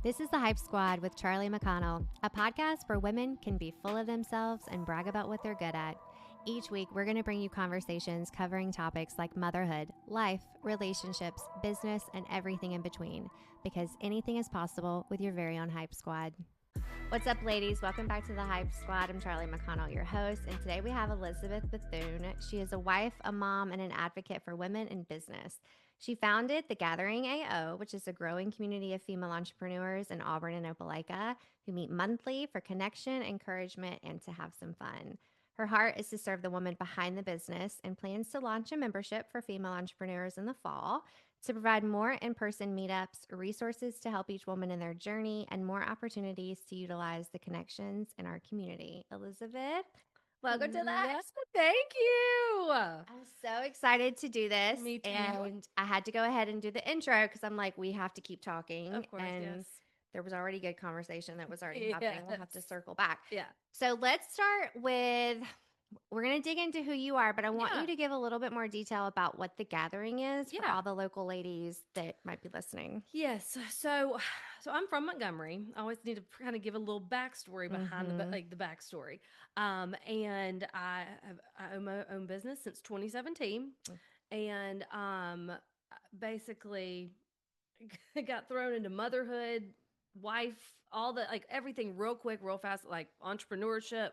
This is the Hype Squad with Charli McConnell, a podcast where women can be full of themselves and brag about what they're good at. Each week, we're going to bring you conversations covering topics like motherhood, life, relationships, business, and everything in between, because anything is possible with your very own Hype Squad. What's up, ladies? Welcome back to the Hype Squad. I'm Charli McConnell, your host, and today we have Elizabeth Bethune. She is a wife, a mom, and an advocate for women in business. She founded The Gathering AO, which is a growing community of female entrepreneurs in Auburn and Opelika who meet monthly for connection, encouragement, and to have some fun. Her heart is to serve the woman behind the business and plans to launch a membership for female entrepreneurs in the fall to provide more in-person meetups, resources to help each woman in their journey, and more opportunities to utilize the connections in our community. Elizabeth, welcome to the Hello. Thank you. I'm so excited to do this. Me too. And I had to go ahead and do the intro because I'm like, we have to keep talking. Of course, and yes. there was already good conversation that was already happening. We'll have to Yes. circle back. Yeah. So let's start with, we're going to dig into who you are, but I want Yeah. you to give a little bit more detail about what the gathering is for Yeah. all the local ladies that might be listening. Yes. So I'm from Montgomery. I always need to kind of give a little backstory behind the backstory. And I own my own business since 2017, and basically got thrown into motherhood, wife, all the like everything real quick, real fast, like entrepreneurship.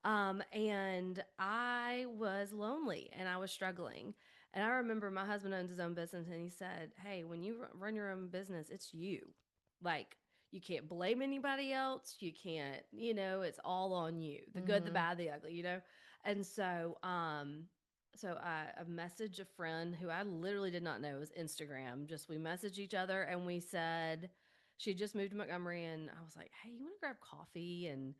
And I was lonely and I was struggling. And I remember my husband owns his own business and he said, "Hey, when you run your own business, it's you. Like, you can't blame anybody else. You can't, it's all on you. The good, the bad, the ugly, you know?" And so I messaged a friend who I literally did not know. It was Instagram. Just we messaged each other and we said she just moved to Montgomery and I was like, "Hey, you want to grab coffee?" And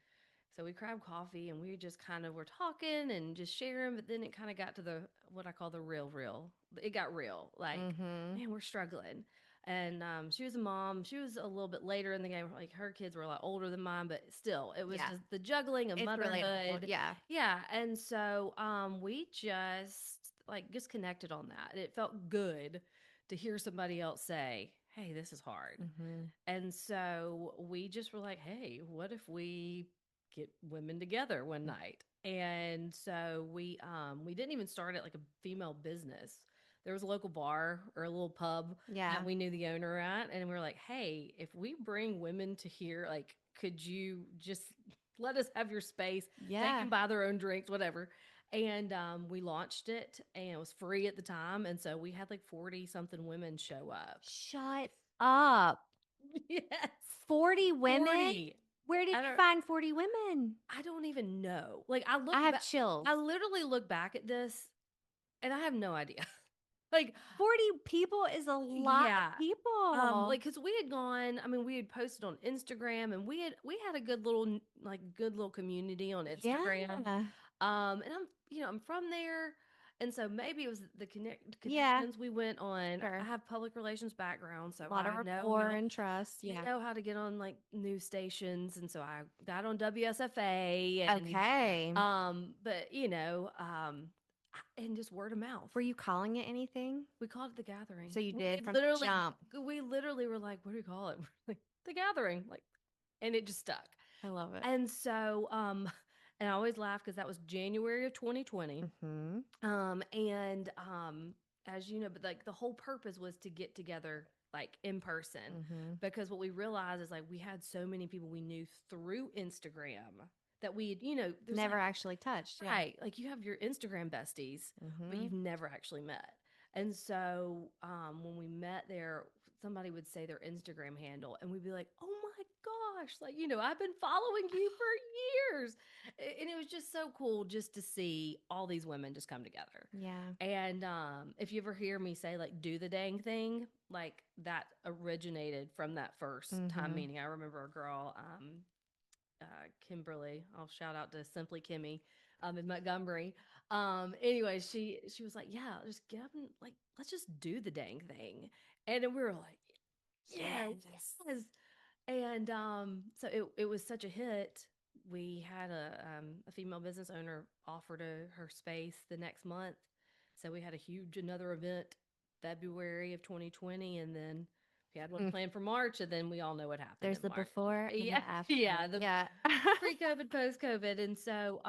so we grabbed coffee and we just kind of were talking and just sharing, but then it kind of got to the what I call the real. It got real. Like, man, we're struggling. And she was a mom. She was a little bit later in the game. Like her kids were a lot older than mine, but still, it was just the juggling of It's motherhood. relatable. Yeah. Yeah. And so we just connected on that. It felt good to hear somebody else say, "Hey, this is hard." And so we just were like, "Hey, what if we get women together one night?" And so we didn't even start it like a female business. There was a local bar or a little pub Yeah. that we knew the owner at, and we were like, "Hey, if we bring women to here, like, could you just let us have your space? They Yeah. can buy their own drinks, whatever." And we launched it, and it was free at the time, and so we had like 40 something women show up. Shut up. Yes, 40 women? 40. Where did I you don't. find 40 women? I don't even know. Like I have chills. I literally look back at this and I have no idea. Like 40 people is a lot yeah. of people. Like cuz we had gone, I mean we had posted on Instagram and we had a good little community on Instagram. Yeah. And I'm from there. And so maybe it was the Yeah. connections we went on. Sure. I have public relations background, so A lot of I know rapport and trust. I Yeah. know how to get on like news stations, and so I got on WSFA and Okay. but and just word of mouth. Were you calling it anything? We called it the gathering. So you did from literally the jump. we literally were like, what do we call it? We're like the gathering, like, and it just stuck. I love it. And so and I always laugh because that was January of 2020. As you know, but like the whole purpose was to get together like in person because what we realized is like we had so many people we knew through Instagram that we there's Never like, actually touched. Yeah. right, like you have your Instagram besties but you've never actually met. And so when we met there, somebody would say their Instagram handle and we'd be like, "Oh my gosh, like I've been following you for years." And it was just so cool just to see all these women just come together. Yeah. And if you ever hear me say like "do the dang thing," like that originated from that first time meeting. I remember a girl, Kimberly. I'll shout out to Simply Kimmy, in Montgomery. Anyway, she was like, "Yeah, just get up and like let's just do the dang thing," and then we were like, yes. And so it was such a hit. We had a female business owner offer to her space the next month, so we had a huge another event February of 2020, and then We had one Mm. planned for March, and then we all know what happened There's in the March. before and Yeah, the after. yeah, the Yeah. pre-COVID, post-COVID, and so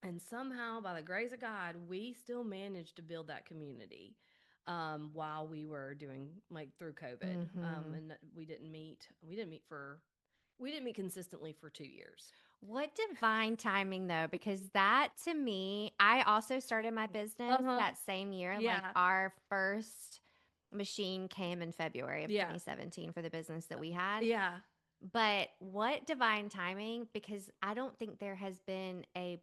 and somehow by the grace of God, we still managed to build that community while we were doing like through COVID, Mm-hmm. and we didn't meet consistently for 2 years. What divine timing though, because that to me, I also started my business Uh-huh. that same year. Like Yeah. our first machine came in February of Yeah. 2017 for the business that we had. Yeah. But what divine timing, because I don't think there has been a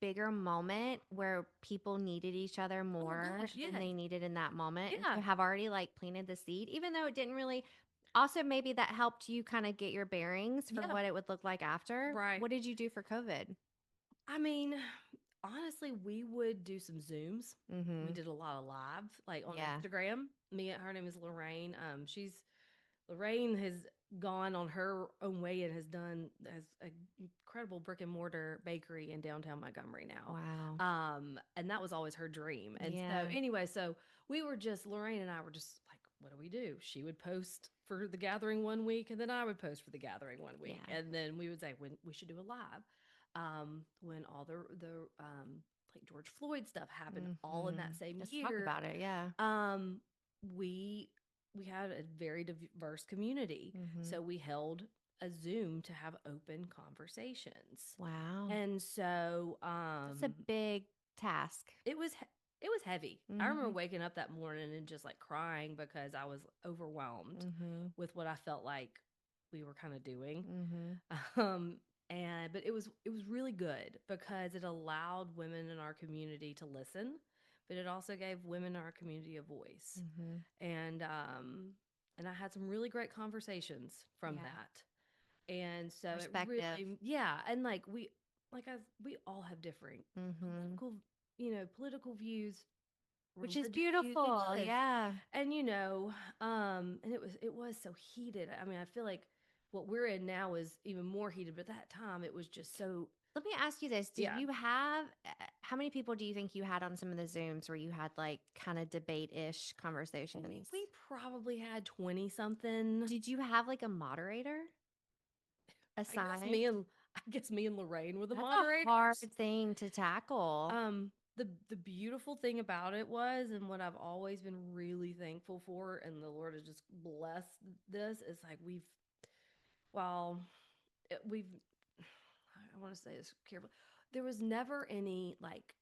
bigger moment where people needed each other Oh more gosh, than yes. they needed in that moment. And Yeah. to have already like planted the seed, even though it didn't really, also maybe that helped you kind of get your bearings for Yep. what it would look like after. Right. What did you do for COVID? I mean, honestly, we would do some Zooms. We Mm-hmm. did a lot of live, like on Yeah. Instagram. Her name is Lorraine. Lorraine has gone on her own way and has an incredible brick and mortar bakery in downtown Montgomery now. Wow. And that was always her dream. And so Yeah. anyway, so Lorraine and I were just like, what do we do? She would post for the gathering one week, and then I would post for the gathering one week, Yeah. and then we would say when we should do a live. When all the like George Floyd stuff happened all in Mm-hmm. that same Let's talk year, about it. Yeah. um, we we had a very diverse community, Mm-hmm. so we held a Zoom to have open conversations, Wow. and so That's a big task. it was it was heavy. I remember Mm-hmm. waking up that morning and just like crying because I was overwhelmed Mm-hmm. with what I felt like we were kind of doing. Mm-hmm. Um, and but it was really good because it allowed women in our community to listen, but it also gave women in our community a voice. Mm-hmm. And I had some really great conversations from Yeah. that. And so it Perspective. really, yeah, and we all have different Mm-hmm. political, political views, Which is religious views. beautiful. Yes. Yeah. And and it was so heated. I mean, I feel like what we're in now is even more heated, but at that time it was just so, Let me ask you this. Did yeah. you have, how many people do you think you had on some of the Zooms where you had like kind of debate ish conversations? We probably had 20 something. Did you have like a moderator I guess assigned? me and I guess me and Lorraine were the That's a hard moderators. thing to tackle. The beautiful thing about it was, and what I've always been really thankful for, and the Lord has just blessed this, is like well, we've, I want to say this carefully. There was never any like,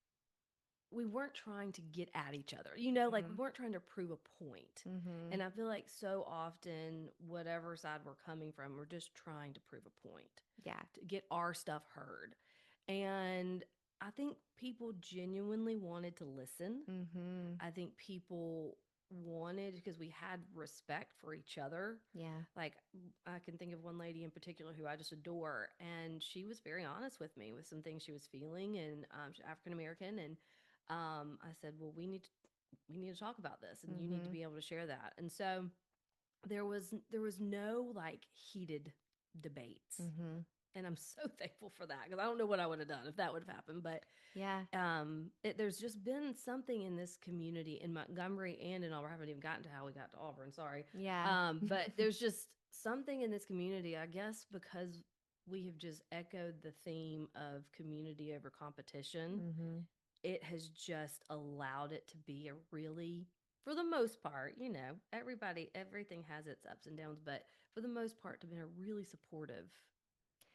we weren't trying to get at each other. Like we Mm-hmm. weren't trying to prove a point. Mm-hmm. And I feel like so often, whatever side we're coming from, we're just trying to prove a point, Yeah. to get our stuff heard. And I think people genuinely wanted to listen. Mm-hmm. I think people wanted, because we had respect for each other. Yeah. Like, I can think of one lady in particular who I just adore, and she was very honest with me with some things she was feeling, and she's African American, and I said, well, we need to talk about this, and you need to Mm-hmm. be able to share that. And so there was no like heated debates, Mm-hmm. and I'm so thankful for that, because I don't know what I would have done if that would have happened. But Yeah. there's just been something in this community in Montgomery and in Auburn. I haven't even gotten to how we got to Auburn. Sorry. Yeah. But there's just something in this community, I guess, because we have just echoed the theme of community over competition. Mm-hmm. It has just allowed it to be a really, for the most part, everything has its ups and downs, but for the most part, to be a really supportive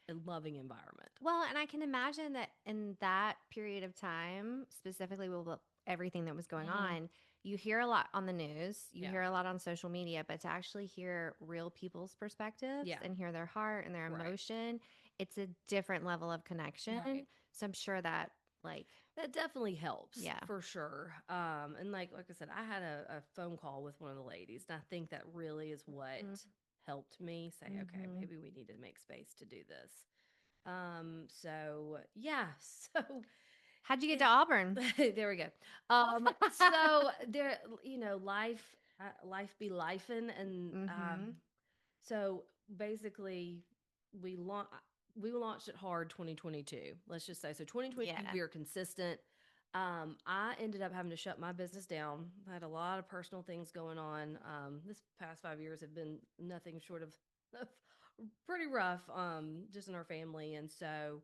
and loving environment. Well, and I can imagine that in that period of time, specifically with everything that was going Hmm. on, you hear a lot on the news, you Yeah. hear a lot on social media, but to actually hear real people's perspectives Yeah. and hear their heart and their Right. emotion, it's a different level of connection. Right. So I'm sure that, like, That definitely helps yeah. for sure. And like I said, I had a phone call with one of the ladies, and I think that really is what helped me say, okay, Mm-hmm. maybe we need to make space to do this. So yeah, so How'd you get to it, Auburn? there we go. So there, life be lifing, and Mm-hmm. so basically, we launched we launched it hard 2022. Let's just say, so 2022 Yeah. we are consistent. I ended up having to shut my business down. I had a lot of personal things going on. This past 5 years have been nothing short of pretty rough, just in our family. And so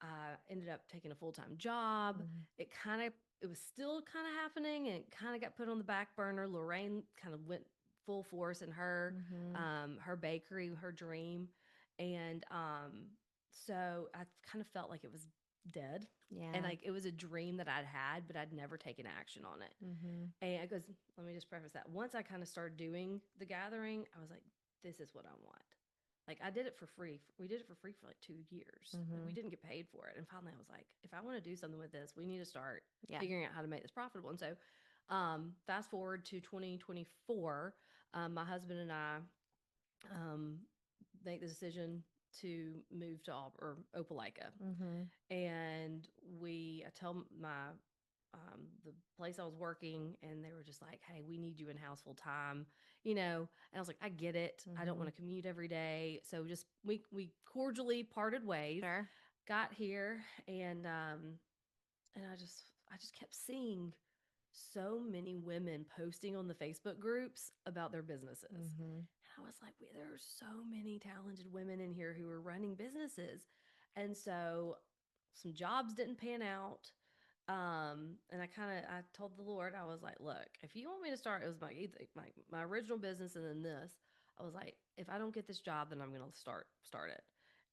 I ended up taking a full time job. Mhm. It was still kind of happening and it kind of got put on the back burner. Lorraine kind of went full force in Mhm. her bakery, her dream. And so I kind of felt like it was dead. And Yeah. like it was a dream that I'd had, but I'd never taken action on it. Mhm. And it goes, let me just preface that. Once I kind of started doing the gathering, I was like, this is what I want. Like I did it for free. We did it for free for like 2 years. Like we Mhm. didn't get paid for it. And finally I was like, if I want to do something with this, we need to start Yeah. figuring out how to make this profitable. And so fast forward to 2024, my husband and I um, make the decision to move to Auburn or Opelika. Mhm. And I tell my the place I was working, and they were just like, "Hey, we need you in house full time," you know. And I was like, "I get it. I don't want Mhm. to commute every day." So just we cordially parted ways. Sure. Got here, and I just kept seeing so many women posting on the Facebook groups about their businesses. Mhm. And I was like, there are so many talented women in here who are running businesses. And so some jobs didn't pan out. And I told the Lord, I was like, look, if you want me to start, it was my original business and then this. I was like, if I don't get this job, then I'm gonna start it.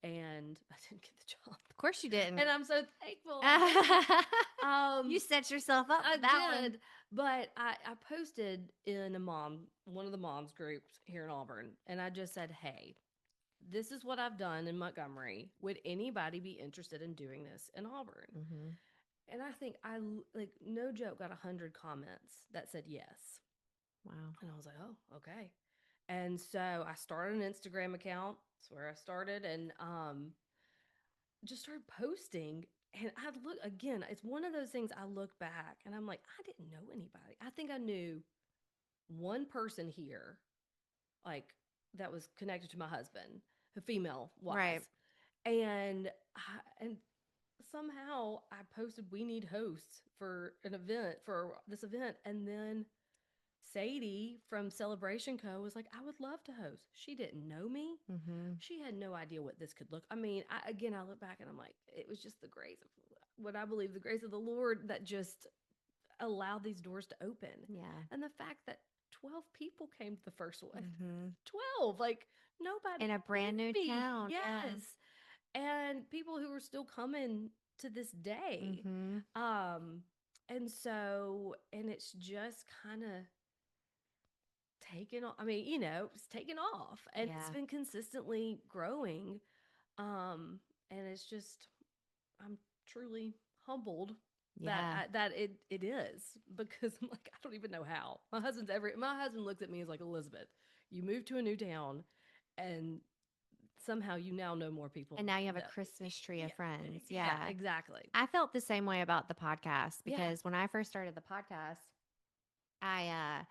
And I didn't get the job. Of course you didn't. And I'm so thankful. I didn't. You set yourself up I for that one. did, but I posted in one of the moms groups here in Auburn, and I just said, "Hey, this is what I've done in Montgomery. Would anybody be interested in doing this in Auburn?" Mhm. And I think like no joke got 100 comments that said yes, Wow. and I was like, "Oh, okay." And so I started an Instagram account. That's where I started, and just started posting. And I look again, it's one of those things I look back and I'm like, I didn't know anybody. I think I knew one person here, like that was connected to my husband, a female Right. wise. And somehow I posted we need hosts for an event for this event. And then Sadie from Celebration Co. was like, I would love to host. She didn't know me. Mhm. She had no idea what this could look. I mean, I look back and I'm like, it was just the grace of what I believe, the grace of the Lord that just allowed these doors to open. Yeah. And the fact that 12 people came to the first one. Mhm. 12, like nobody In a knew brand new me. town. Yeah. Yes. And people who are still coming to this day. Mhm. Um, and it's just kind of taken off. I mean, it's taken off and it's Yeah. been consistently growing. Um, and it's just, I'm truly humbled Yeah. that it is because I'm like, I don't even know how. My husband looks at me as like, Elizabeth, you moved to a new town and somehow you now know more people And now you have a that, Christmas tree yeah, of friends. yeah, Yeah. exactly. I felt the same way about the podcast Yeah. because when I first started the podcast, I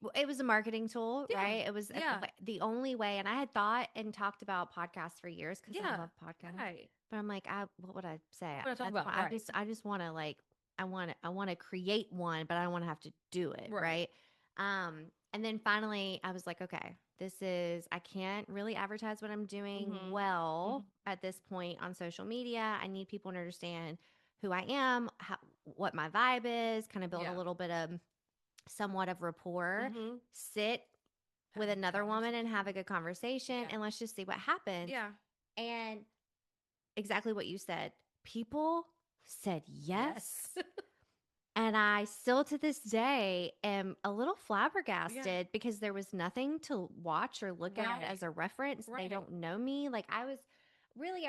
well, it was a marketing tool, Yeah. right? It was Yeah. the only way, and I had thought and talked about podcasts for years because I Yeah. love podcasts. Right. But I'm like, what would I say? What I talk That's why about. Right. I just want to like, I want to create one, but I don't want to have to do it, Right. right? And then finally, I was like, okay, I can't really advertise what I'm doing Mm-hmm. Mm-hmm. well at this point on social media. I need people to understand who I am, what my vibe is, kind of build a Yeah. little bit of somewhat of rapport, Mm-hmm. sit Have with a good another woman and have conversation. a good conversation, Yeah. and let's just see what happens. Yeah. And exactly what you said. People said yes. Yes. And I still to this day am a little Yeah. flabbergasted because there was nothing to watch or look at Right. as a reference. They Right. don't know me. Like I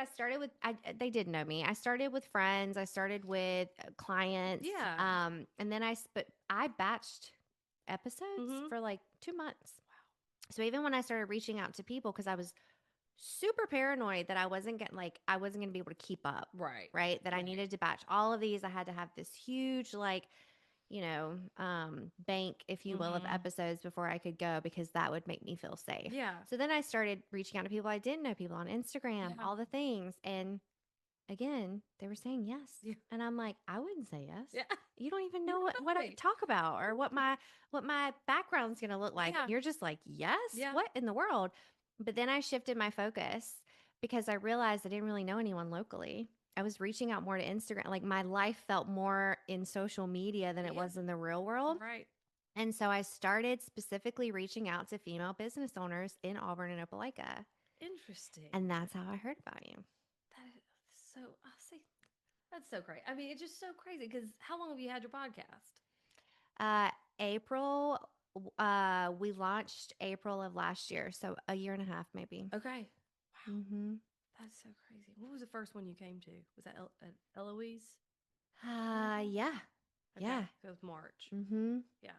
started with, they did know me. I started with friends. I started with clients. Yeah. And then I batched episodes Mm-hmm. for like 2 months. So even when I started reaching out to people, because I was super paranoid that I wasn't going to be able to keep up, Right. right? That I Right. needed to batch all of these. I had to have this huge, like, bank, if you will, of Mm-hmm. episodes before I could go because that would make me feel safe. Yeah. So then I started reaching out to people I didn't know, people on Instagram, Yeah. all the things. And again, they were saying yes. Yeah. And I'm like, I wouldn't say yes. Yeah. You don't even You know don't what know I me. talk about or what my background's going to look like. Yeah. You're just like, yes, Yeah. what in the world? But then I shifted my focus because I realized I didn't really know anyone locally. I was reaching out more to Instagram. Like my life felt more in social media than it Yeah. was in the real world. Right. And so I started specifically reaching out to female business owners in Auburn and Opelika. Interesting. And that's how I heard about you. That is so, I see. That's so great. I mean, it's just so crazy because how long have you had your podcast? Uh, April, we launched April of last year. So a year and a half, maybe. Okay. Wow. Mm-hmm. That's so crazy. What was the first one you came to? Was that Eloise? Yeah. Okay. Yeah. So it was March. Mm-hmm. Yeah.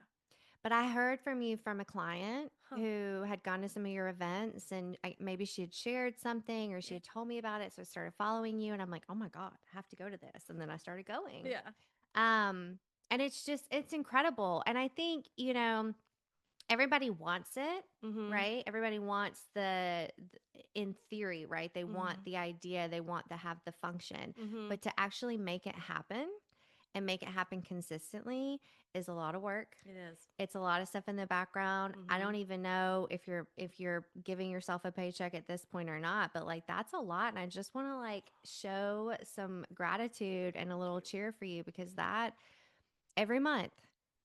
But I heard from you from a client Huh. who had gone to some of your events and maybe she had shared something or she Yeah. had told me about it. So I started following you and I'm like, oh my God, I have to go to this. And then I started going. Yeah. Um, and it's incredible. And I think, everybody wants it, Mm-hmm. right? Everybody wants in theory, right? They want Mm-hmm. the idea, they want to have the function, Mm-hmm. but to actually make it happen and make it happen consistently is a lot of work. It is. It's a lot of stuff in the background. I Mm-hmm. don't even know if you're giving yourself a paycheck at this point or not, but like that's a lot and I just want to like show some gratitude and a little cheer for you because that every month,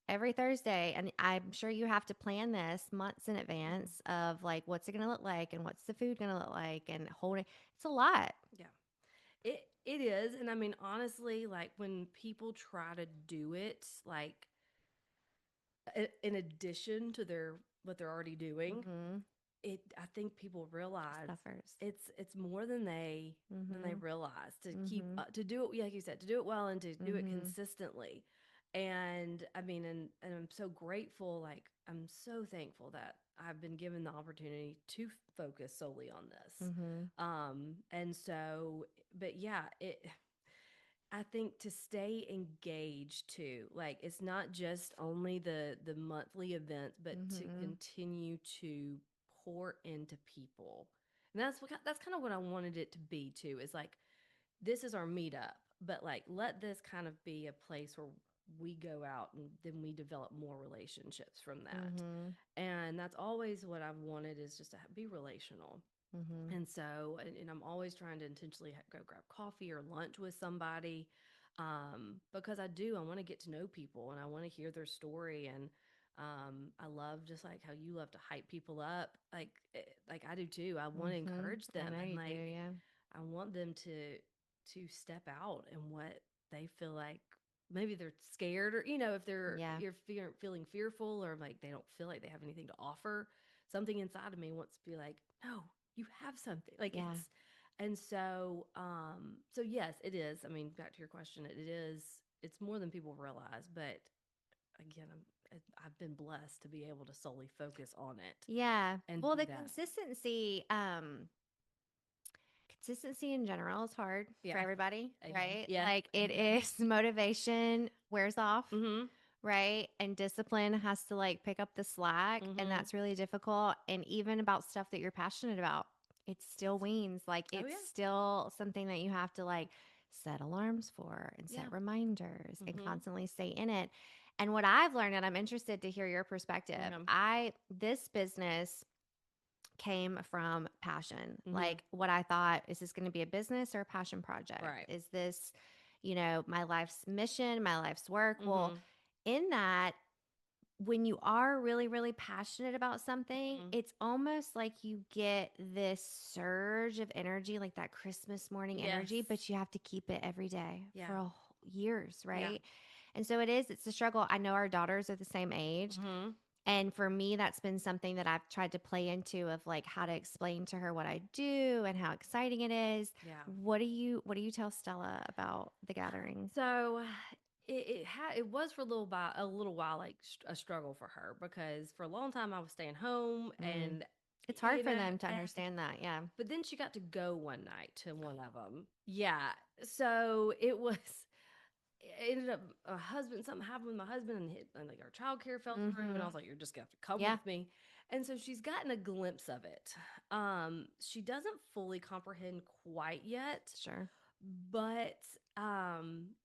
every Thursday, and I'm sure you have to plan this months in Mm-hmm. advance of like what's it going to look like and what's the food going to look like and holding it's a lot. Yeah. It is. And I mean, honestly, like when people try to do it, like in addition to their what they're already doing, Mhm. I think people realize Suffers. it's more than they Mhm. realize to keep Mhm. to do it, like you said, to do it well and to do it Mhm. consistently. And I mean, and I'm so grateful, like I'm so thankful that I've been given the opportunity to focus solely on this. Mhm. And so, but yeah, I think to stay engaged too, like it's not just only the monthly events, but to Mhm. continue to pour into people. And that's kind of what I wanted it to be too. Is like this is our meetup, but like let this kind of be a place where we go out and then we develop more relationships from that. Mhm. And that's always what I've wanted is just to be relational. Mhm. And so, and I'm always trying to intentionally go grab coffee or lunch with somebody because I want to get to know people and I want to hear their story. And I love just like how you love to hype people up, like I do too. I want to Mhm. encourage I them know and you do, like yeah. I want them to step out and what they feel like. Maybe they're scared, or if Yeah. you're feeling fearful, or like they don't feel like they have anything to offer. Something inside of me wants to be like, no, you have something. Like Yeah. and so so yes, it is. I mean, back to your question, it's more than people realize, but again, I've been blessed to be able to solely focus on it Yeah. and Well, do the that. consistency in general is hard for Yeah. everybody, right? Yeah. Like it Amen. is motivation wears off, Mhm. right? And discipline has to like pick up the slack, and Mhm. that's really difficult. And even about stuff that you're passionate about, it still weans. Like Oh it's yeah. still something that you have to like set alarms for and set Yeah. reminders and Mhm. constantly stay in it. And what I've learned, and I'm interested to hear your perspective, Okay. this business came from passion. Mhm. Like what I thought, is this going to be a business or a passion project? Right. Is this, my life's mission, my life's work? Well, Mhm. in that, when you are really, really passionate about something, Mhm. it's almost like you get this surge of energy, like that Christmas morning Yes. energy, but you have to keep it every day Yeah. for years, Yeah. right? And so it's a struggle. I know our daughters are the same age. Mhm. And for me, that's been something that I've tried to play into of like how to explain to her what I do and how exciting it is. Yeah. What do you tell Stella about the gatherings? So it was for a little while like a struggle for her because for a long time I was staying home Mm. and It's hard for them to and understand that. Yeah. but then she got to go one night to one of them. Yeah. So it ended up a husband something happened with my husband and like our childcare fell through and I Mm-hmm. was like, you're just gonna have to come Yeah. with me. And so she's gotten a glimpse of it. She doesn't fully comprehend quite yet, Sure. but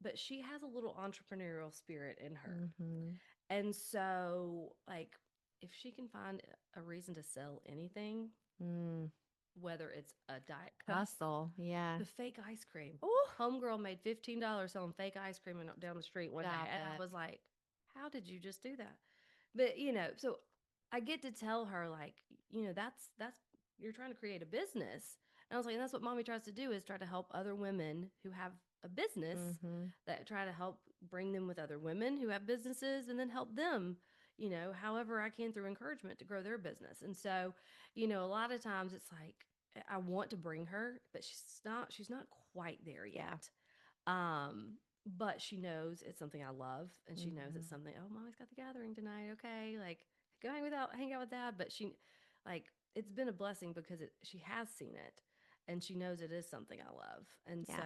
but she has a little entrepreneurial spirit in her. Mm-hmm. And so like if she can find a reason to sell anything, Mm. whether it's a Diet Coke, Hustle. Yeah. the fake ice cream. Oh, Homegirl made $15 selling fake ice cream down the street one day. stop And I it. was like, how did you just do that? But, you know, so I get to tell her, like, you know, that's, you're trying to create a business. And I was like, and that's what mommy tries to do is try to help other women who have a business Mm-hmm. that try to help bring them with other women who have businesses and then help them, you know, however I can through encouragement to grow their business. And so, you know, a lot of times it's like, I want to bring her, but she's not quite there Yeah. yet. Um, but she knows it's something I love, and she knows it's Mm-hmm. something. Oh, mommy's got the gathering tonight. Okay, like hang out with dad. But she, like, it's been a blessing because she has seen it, and she knows it is something I love, and Yeah.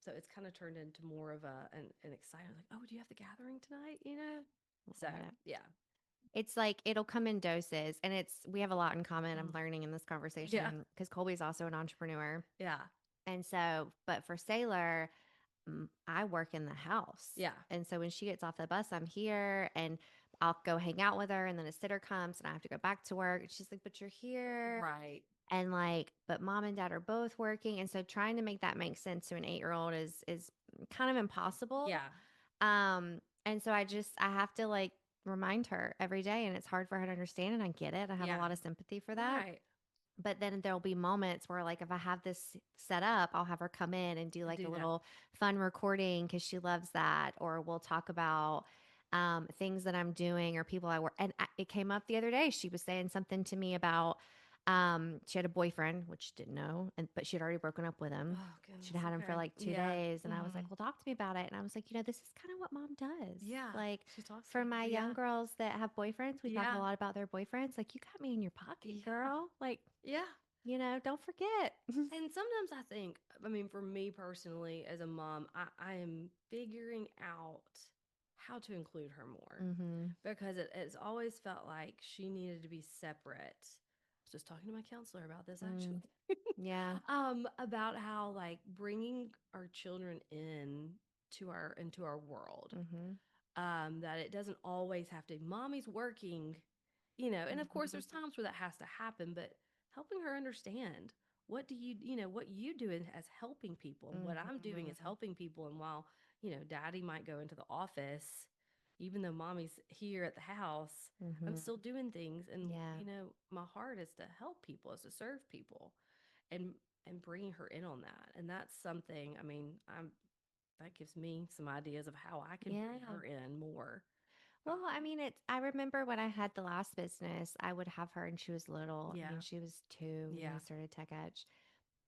so it's kind of turned into more of an excitement. Like, oh, do you have the gathering tonight? You know, so Love it. yeah, It's like it'll come in doses, and we have a lot in common. I'm Mm. learning in this Yeah, conversation because Colby's also an entrepreneur. yeah, And so, but for Sailor, I work in the house. yeah, And so when she gets off the bus, I'm here and I'll go hang out with her. And then a sitter comes and I have to go back to work. And she's like, but you're here. right, And like, but mom and dad are both working. And so trying to make that make sense to an 8-year old is kind of impossible. yeah, And so I have to like remind her every day. And it's hard for her to understand. And I get it. I have a yeah, lot of sympathy for that. right. But then there'll be moments where, like, if I have this set up, I'll have her come in and do like a Do that. little fun recording because she loves that. Or we'll talk about things that I'm doing or people I work. And it came up the other day. She was saying something to me about she had a boyfriend, which didn't know, but she'd already broken up with him. Oh She'd goodness. had him for Okay. like two Yeah. days. And I was like, Hmm. well, talk to me about it. And I was like, this is kind of what mom does. Yeah. Like, She talks for about my it. young Yeah. girls that have boyfriends, we talk a Yeah. lot about their boyfriends. Like, you got me in your pocket, Yeah. girl. Like, Yeah. don't forget. And sometimes I think, I mean, for me personally, as a mom, I am figuring out how to include her more Mm-hmm. because it's always felt like she needed to be separate. I was just talking to my counselor about this Mm. actually. Yeah. About how like bringing our children into our world, Mm-hmm. that it doesn't always have to mommy's working, you know, and of course Mm-hmm. there's times where that has to happen, but helping her understand what do you know what you do as helping people and what I'm doing is Mm-hmm. helping people, and while you know daddy might go into the office, even though mommy's here at the house, I'm Mm-hmm. still doing things, and Yeah. you know my heart is to help people, is to serve people, and bringing her in on that, and that's something, I mean, I'm that gives me some ideas of how I can bring Yeah. her in more. Well, I mean, I remember when I had the last business, I would have her and she was little. I mean, Yeah, she was 2 when we yeah. started Tech Etch.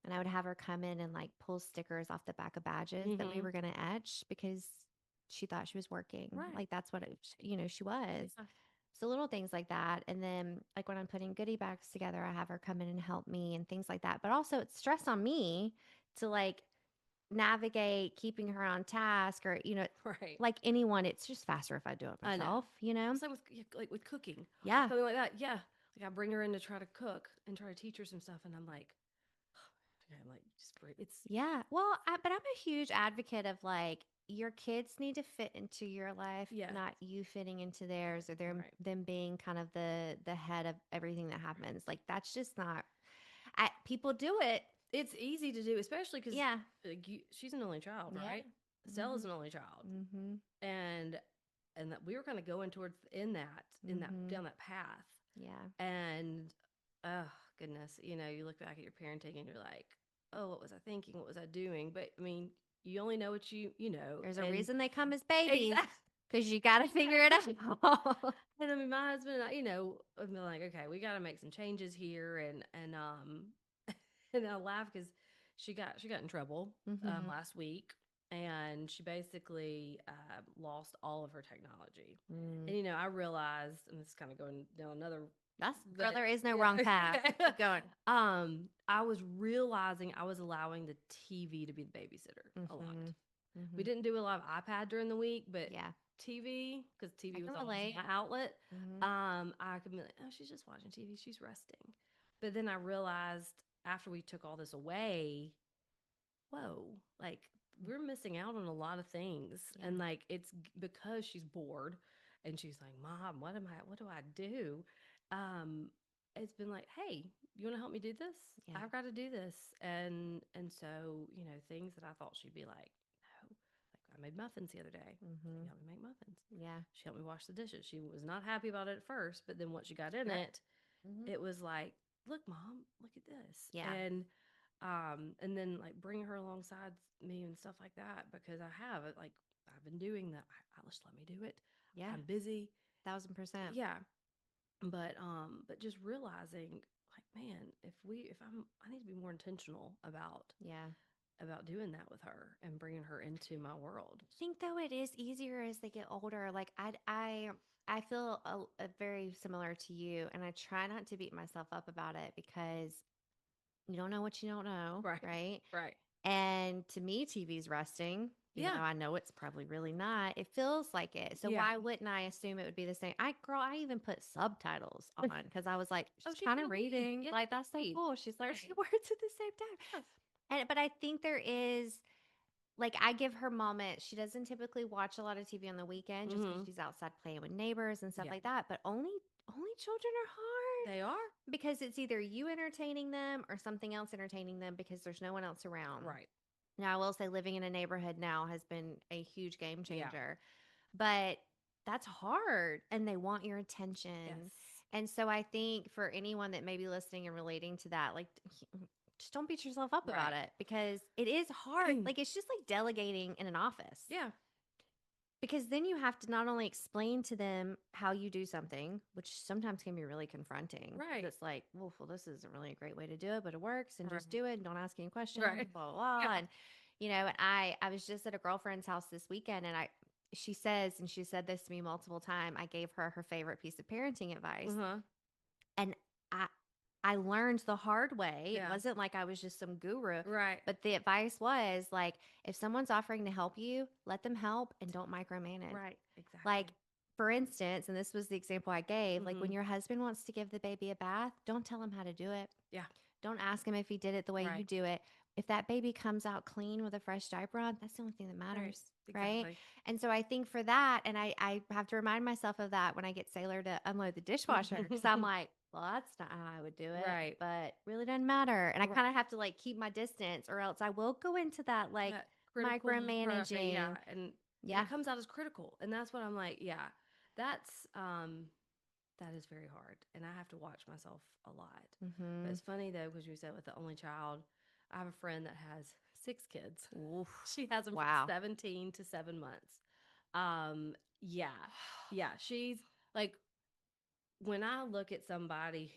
And I would have her come in and like pull stickers off the back of badges that we Mhm. were going to etch because she thought she was working. Right. Like that's what she was. Yeah. So little things like that. And then like when I'm putting goodie bags together, I have her come in and help me and things like that. But also it's stress on me to like navigate keeping her on task or, Right. like anyone, it's just faster if I do it I know. myself? Same with yeah, like with cooking or Yeah. something like that. Yeah. Like I bring her in to try to cook and try to teach her some stuff, and I'm like, okay, I'm like, just bring it's Yeah. Well, but I'm a huge advocate of like your kids need to fit into your life, yeah. not you fitting into theirs or Right. them being kind of the head of everything that Right. happens. Like that's just not people do it. It's easy to do, especially because Yeah. like, she's an only child, Yeah. right? Stella's Mhm. an only child, Mhm. and that we were kind of going towards in that Mhm. down that path. Yeah. And oh goodness, you know, you look back at your parenting and you're like, oh, what was I thinking? What was I doing? But I mean, you only know what you know. There's a And reason they come as babies exactly. because you got to figure it out. And I mean, my husband and I, you know, have been like, okay, we got to make some changes here, and I laugh because she got in trouble Mhm. last week, and she basically lost all of her technology. Mm. And you know, I realized, and this is kind of going down another, That's girl. but There is no yeah, wrong path. Keep going. I was realizing I was allowing the TV to be the babysitter a lot. Mhm. We Mhm. didn't do a lot of iPad during the week, but Yeah. TV, because I TV was can always relate. my outlet. Mhm. I could be like, oh, she's just watching TV, she's resting. But then I realized after we took all this away, whoa, like we're missing out on a lot of things. Yeah. And like because she's bored and she's like, Mom, what do I do? Um, it's been like, hey, you want to help me do this? Yeah. I've got to do this. And so, things that I thought she'd be like, no. Like I made muffins the other day. Mm-hmm. She helped me make muffins. Yeah. She helped me wash the dishes. She was not happy about it at first, but then once she got in Sure. it, Mm-hmm. it was like, look, Mom, look at this. Yeah. And then like bring her alongside me and stuff like that because I have it like I've been doing that. Just let me do it. Yeah. I'm busy. 1000%. Yeah. But just realizing like, man, if I need to be more intentional Yeah. about doing that with her and bringing her into my world. I think though it is easier as they get older. Like I feel very similar to you, and I try not to beat myself up about it because you don't know what you don't know, Right. right? Right. And to me, TV's resting, even Yeah. though I know it's probably really not. It feels like it. So Yeah. why wouldn't I assume it would be the same? I even put subtitles on because I was like, Oh, she's she kind can of read. reading. Yeah, Like that's so read. cool. She's learning Right. words at the same time. Yes. And but I think there is like I give her moments. She doesn't typically watch a lot of TV on the weekend just because Mm-hmm. she's outside playing with neighbors and stuff Yeah. like that. But only children are hard They are. because it's either you entertaining them or something else entertaining them because there's no one else around. Right. Now, I will say living in a neighborhood now has been a huge game Yeah. changer, but that's hard and they want your attention. Yes. And so I think for anyone that may be listening and relating to that, like just don't beat yourself up about Right. it because it is hard. Like it's just like delegating in an office. Yeah. Because then you have to not only explain to them how you do something, which sometimes can be really confronting. Right. It's like, well, this isn't really a great way to do it, but it works and Right. just do it and don't ask any questions, Right. blah, blah, blah. Yeah. And, and I was just at a girlfriend's house this weekend and she says, and she said this to me multiple times, I gave her her favorite piece of parenting advice. Uh-huh. And I, I learned the hard way. It Yeah. wasn't like I was just some guru, Right. but the advice was like, if someone's offering to help you, let them help and don't micromanage. Right. Exactly. Like, for instance, and this was the example I gave, like when Mhm. your husband wants to give the baby a bath, don't tell him how to do it. Yeah. Don't ask him if he did it the way you Right. do it. If that baby comes out clean with a fresh diaper on, that's the only thing that matters. Right. Exactly. And so I think for that, and I have to remind myself of that when I get Sailor to unload the dishwasher because I'm like, well, that's not how I would do it. Right. But really doesn't matter. And I Right. kind of have to like keep my distance or else I will go into that like That critical micromanaging. yeah, and Yeah. it comes out as critical, and that's what I'm like. Yeah, that's that is very hard, and I have to watch myself a lot. But Mm-hmm. it's funny though because you said with the only child, I have a friend that has 6 kids. Oof. She has them Wow. from 17 to 7 months. Yeah, yeah. She's like when I look at somebody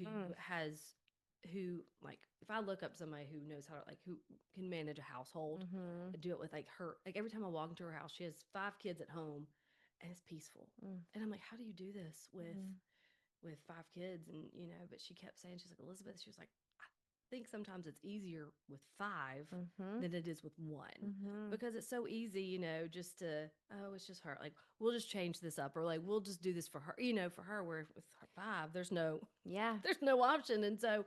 who like if I look up somebody who knows how to like who can manage a household, Mm-hmm. do it with like her like every time I walk into her house, she has 5 kids at home and it's peaceful. Mm. And I'm like, how do you do this Mm-hmm. with 5 kids? And but she kept saying, she's like, Elizabeth, she was like, I think sometimes it's easier with 5 Mm-hmm. than it is with 1 Mm-hmm. because it's so easy, just to, oh, it's just her. Like, we'll just change this up or like, we'll just do this for her, for her, where with her 5, Yeah. there's no option. And so,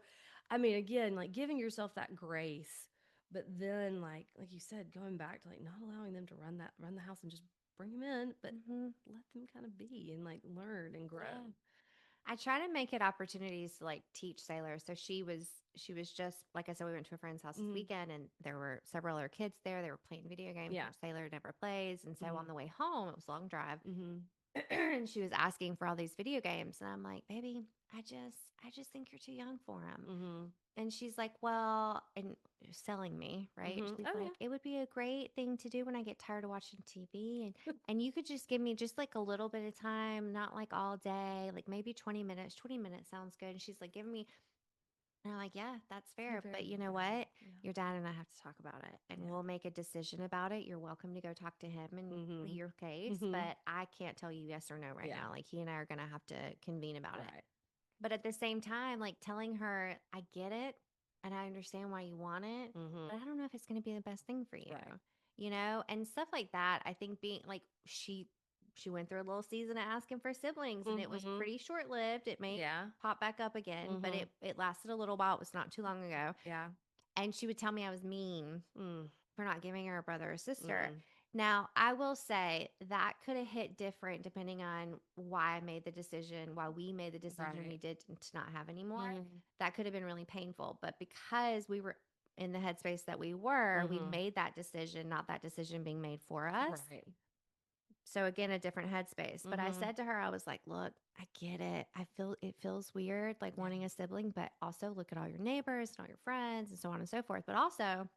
I mean, again, like giving yourself that grace, but then like you said, going back to like not allowing them to run the house and just bring them in, but Mm-hmm. let them kind of be and like learn and grow. Yeah. I try to make it opportunities to like teach Sailor. So she was just like I said, we went to a friend's house this Mhm. weekend and there were several other kids there. They were playing video games Yeah. which Sailor never plays. And so Mhm. on the way home, it was a long drive. Mm-hmm. And she was asking for all these video games. And I'm like, baby, I just think you're too young for them. Mm-hmm. And she's like, well, and selling me, right? Mm-hmm. She's Oh like, it would be a great thing to do when I get tired of watching TV. And you could just give me just like a little bit of time, not like all day, like maybe 20 minutes. 20 minutes sounds good. And she's like, give me, and I'm like, yeah, that's fair. But you know what? Yeah. Your dad and I have to talk about it and Yeah. we'll make a decision about it. You're welcome to go talk to him and Mhm. plead your case, Mhm. but I can't tell you yes or no right Yeah. now. Like he and I are going to have to convene about it. Right. But at the same time, like telling her, I get it and I understand why you want it, Mm-hmm. but I don't know if it's going to be the best thing for you, Right. and stuff like that. I think being like, she went through a little season of asking for siblings and it was Mhm. pretty short lived. It may Yeah. pop back up again, but Mhm. it lasted a little while. It was not too long ago. Yeah. And she would tell me I was mean. Mm. for not giving her a brother or sister. Mm-mm. Now, I will say that could have hit different depending on why I made the decision, why we made the decision we Right. did to not have anymore. Mm-hmm. That could have been really painful. But because we were in the headspace that we were, we Mm-hmm. made that decision, not that decision being made for us. Right. So again, a different headspace. But I Mm-hmm. said to her, I was like, look, I get it. I feel it feels weird, like Yeah. wanting a sibling, but also look at all your neighbors and all your friends and so on and so forth. But also,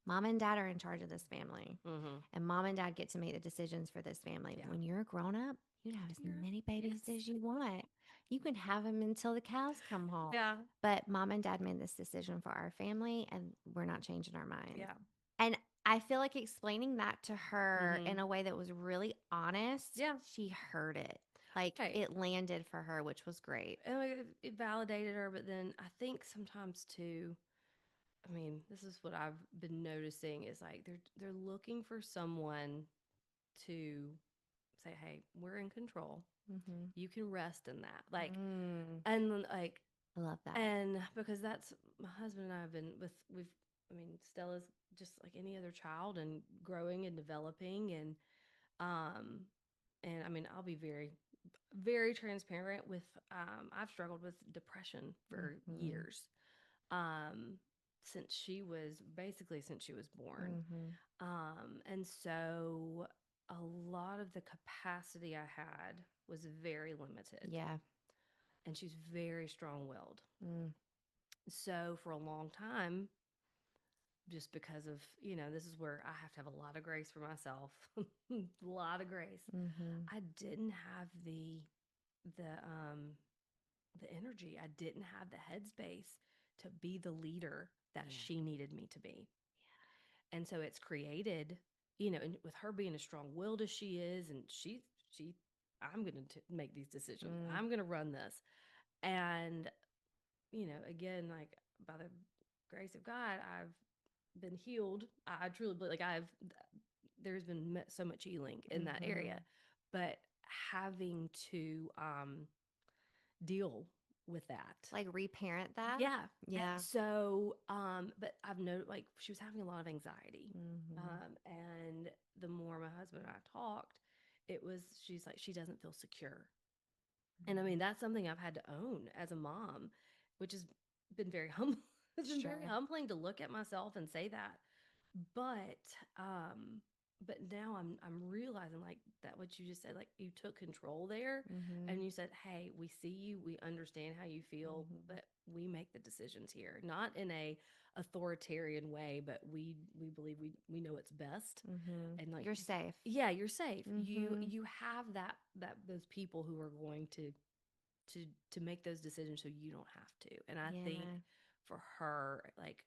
mom and dad are in charge of this family, Mm-hmm. and mom and dad get to make the decisions for this family. Yeah. When you're a grown up, you can have as You're, many babies yes. as you want. You can have them until the cows come home. Yeah. But mom and dad made this decision for our family, and we're not changing our minds. Yeah. And I feel like explaining that to her Mm-hmm. in a way that was really honest, Yeah. she heard it. Like Right. it landed for her, which was great. And like, it validated her, but then I think sometimes too, I mean, this is what I've been noticing is like they're looking for someone to say, "Hey, we're in control. Mm-hmm. You can rest in that." Like, Mm, and like, I love that. and because that's my husband and I have been with. I mean, Stella's just like any other child and growing and developing, um, and I mean, I'll be very transparent with. I've struggled with depression for Mm-hmm. years. Since she was since she was born. Mm-hmm. And so a lot of the capacity I had was very limited. Yeah. And she's very strong willed. Mm, So for a long time, just because of, this is where I have to have a lot of grace for myself. A lot of grace. mm-hmm. I didn't have the the energy. I didn't have the headspace to be the leader that Yeah. she needed me to be. And so it's created, and with her being as strong-willed as she is, and she I'm going to make these decisions. Mm, I'm going to run this. And again, like by the grace of God, I've been healed. I truly believe, like there's been so much healing in that mm-hmm. area, but having to deal with that. Like reparent that. Yeah. Yeah. So, but I've noticed like she was having a lot of anxiety. Mm-hmm. And the more my husband and I talked, she's like, she doesn't feel secure. And I mean, that's something I've had to own as a mom, which has been very humble. It's been very Sure. humbling to look at myself and say that. But um but now I'm realizing like that what you just said, like you took control there Mm-hmm. and you said, "Hey, we see you, we understand how you feel, Mm-hmm. but we make the decisions here." Not in a authoritarian way, but we believe we know it's best. Mm-hmm. And like You're safe. yeah, you're safe. You Mm-hmm. you have that those people who are going to to make those decisions so you don't have to. And I think Yeah. for her, like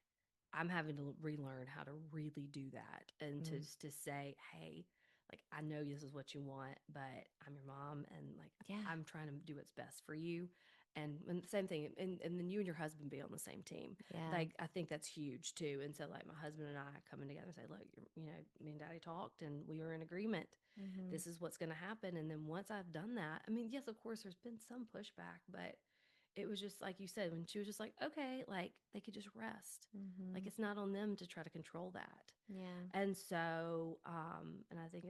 I'm having to relearn how to really do that and Mm. to say, hey, like I know this is what you want, but I'm your mom and like Yeah. I'm trying to do what's best for you. And the same thing, and then you and your husband be on the same team. Yeah. Like I think that's huge too. And so like my husband and I coming together and say, look, me and Daddy talked and we were in agreement. Mm-hmm. This is what's going to happen. And then once I've done that, I mean, yes, of course, there's been some pushback, but it was just like you said, when she was just like, okay, like they could just rest. Like Mm-hmm. it's not on them to try to control that. Yeah. And so, and I think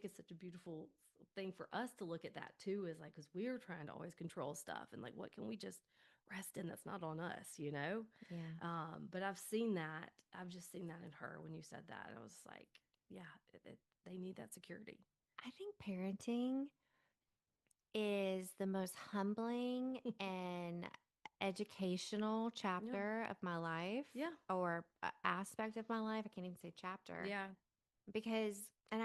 it's such a beautiful thing for us to look at that too, is like, because we're trying to always control stuff and like, what can we just rest in that's not on us? Yeah. But I've just seen that in her when you said that. I was like, yeah, they need that security. I think parenting is the most humbling and educational Yeah. chapter of my life Yeah. or aspect of my life. I can't even say chapter Yeah. because, and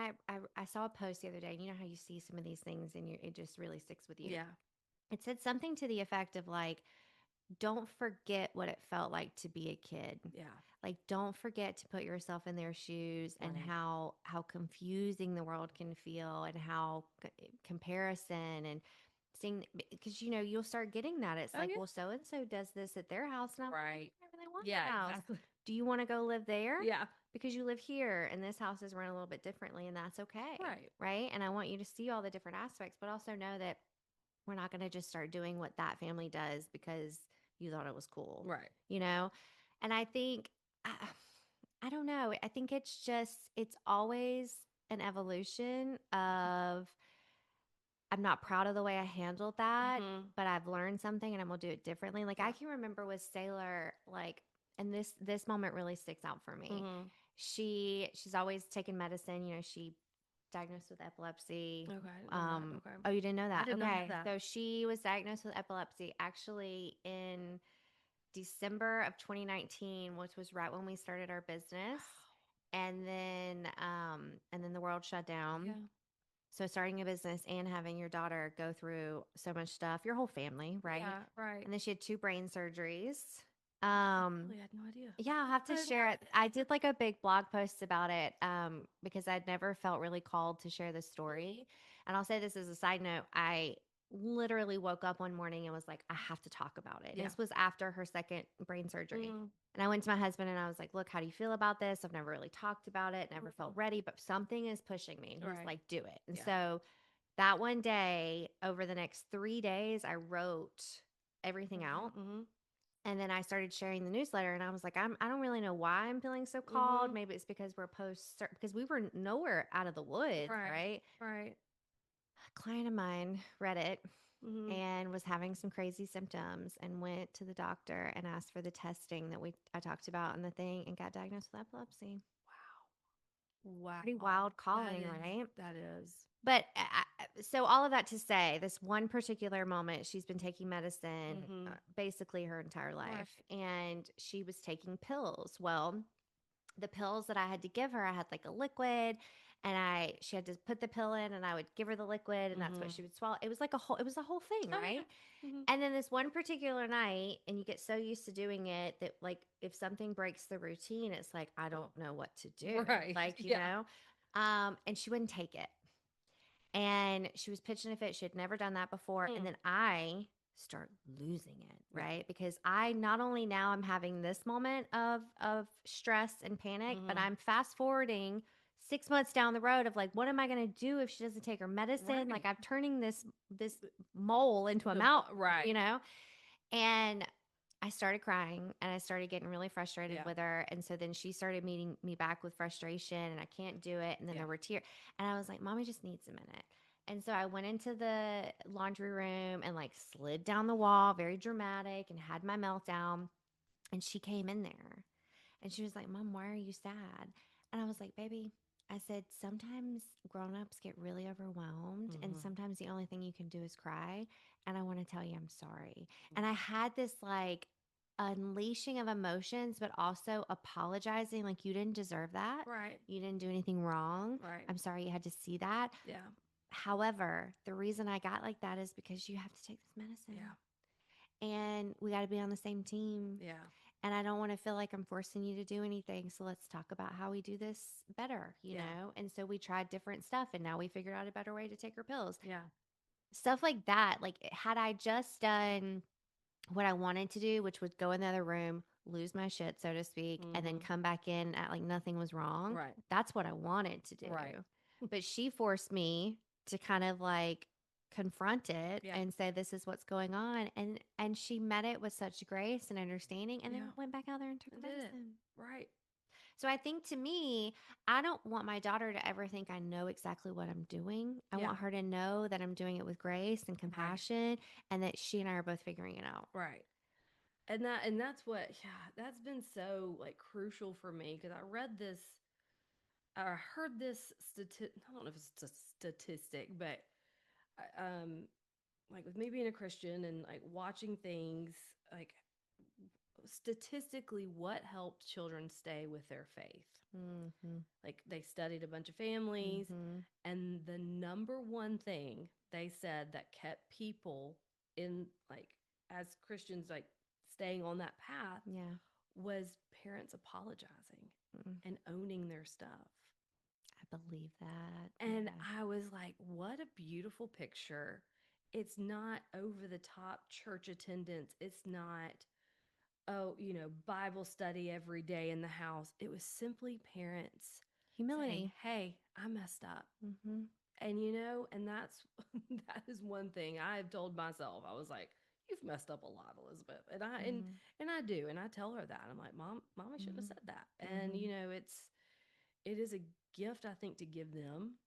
I saw a post the other day, and you know how you see some of these things and it just really sticks with you. Yeah. It said something to the effect of like, don't forget what it felt like to be a kid. Yeah. Like don't forget to put yourself in their shoes and Right. how confusing the world can feel and how comparison and seeing because you'll start getting that. It's Oh like, yeah. well, so and so does this at their house and I'm like, Right. whatever they want Yeah, in their house. exactly. Do you want to go live there? Yeah. Because you live here and this house is run a little bit differently and that's okay. Right. Right. And I want you to see all the different aspects, but also know that we're not going to just start doing what that family does because you thought it was cool, Right. you know? And I think I don't know. I think it's always an evolution of I'm not proud of the way I handled that, Mhm. but I've learned something and I'm gonna do it differently. Like I Yeah. can remember with Sailor, like, and this moment really sticks out for me. Mhm. She's always taken medicine. You know, she diagnosed with epilepsy. Okay, I didn't know that. Okay. Oh, you didn't know I that? did not know Okay, that. so she was diagnosed with epilepsy actually in December of 2019, which was right when we started our business, and then the world shut down. Yeah. So starting a business and having your daughter go through so much stuff, your whole family, right? Yeah, right. And then she had 2 brain surgeries. Really, I had no idea. Yeah, I'll have I to had no share it. idea. I did like a big blog post about it because I'd never felt really called to share this story. And I'll say this as a side note. I literally woke up one morning and was like, I have to talk about it. And Yeah. this was after her second brain surgery. Mm-hmm. And I went to my husband and I was like, look, how do you feel about this? I've never really talked about it, never felt ready, but something is pushing me. And he's Right. like, do it. And Yeah. so that one day, over the next 3 days, I wrote everything Okay. out. Mhm. And then I started sharing the newsletter, and I was like, I don't really know why I'm feeling so called. Mhm. Maybe it's because we're because we were nowhere out of the woods, Right. right? Right. A client of mine read it Mhm. and was having some crazy symptoms and went to the doctor and asked for the testing that I talked about in the thing and got diagnosed with epilepsy. Wow. Pretty Wow. wild calling, right? That is. But so all of that to say, this one particular moment, she's been taking medicine Mhm. basically her entire Right. life, and she was taking pills. Well, the pills that I had to give her, I had like a liquid, and she had to put the pill in, and I would give her the liquid, and that's what Mhm. she would swallow. It was like it was a whole thing, Oh yeah. right? Mhm. And then this one particular night, and you get so used to doing it that like if something breaks the routine, it's like I don't know what to do, Right. like Yeah. and she wouldn't take it, and she was pitching a fit. She had never done that before. And Hmm. then I start losing it, Yeah. right? Because I not only now I'm having this moment of stress and panic, but Mhm. I'm fast forwarding 6 months down the road of like, what am I going to do if she doesn't take her medicine? Like Right. I'm turning this mole into a The mountain, right. you know? And I started crying and I started getting really frustrated Yeah. with her. And so then she started meeting me back with frustration and I can't do it. And then Yeah. there were tears. And I was like, Mommy just needs a minute. And so I went into the laundry room and like slid down the wall, very dramatic, and had my meltdown. And she came in there and she was like, Mom, why are you sad? And I was like, Baby, I said, sometimes grown-ups get really overwhelmed, and Mhm. sometimes the only thing you can do is cry. And I want to tell you I'm sorry. And I had this like unleashing of emotions, but also apologizing, like, you didn't deserve that. Right. You didn't do anything wrong. Right. I'm sorry you had to see that. Yeah. However, the reason I got like that is because you have to take this medicine Yeah. and we got to be on the same team, Yeah. and I don't want to feel like I'm forcing you to do anything. So let's talk about how we do this better, you Yeah. know? And so we tried different stuff and now we figured out a better way to take her pills. Yeah. Stuff like that. Like, had I just done what I wanted to do, which was go in the other room, lose my shit, so to speak, and then Mhm. come back in and act like nothing was wrong, Right. that's what I wanted to do. Right. But she forced me to kind of like confront it Yeah. and say this is what's going on, and she met it with such grace and understanding, and then Yeah. went back out there and took I the did it. medicine. Right. So I think, to me, I don't want my daughter to ever think I know exactly what I'm doing. I Yeah. want her to know that I'm doing it with grace and Right. compassion, and that she and I are both figuring it out. Right. And that's what, yeah, that's been so like crucial for me because I read this or I heard this I don't know if it's a statistic, but like with me being a Christian and like watching things, like statistically what helped children stay with their faith. Mm-hmm. Like they studied a bunch of families, Mm-hmm. and the number one thing they said that kept people in, like, as Christians, like staying on that path Yeah. was parents apologizing Mm, and owning their stuff. I believe that. And Yeah. I was like, what a beautiful picture. It's not over the top church attendance. It's not, oh, Bible study every day in the house. It was simply parents saying, Humility. hey, I messed up. Mm-hmm. And that's that is one thing I've told myself. I was like, you've messed up a lot, Elizabeth. And I Mhm. and I do, and I tell her that. I'm like, Mommy shouldn't have Mhm. said that. And Mhm. it is a gift, I think, to give them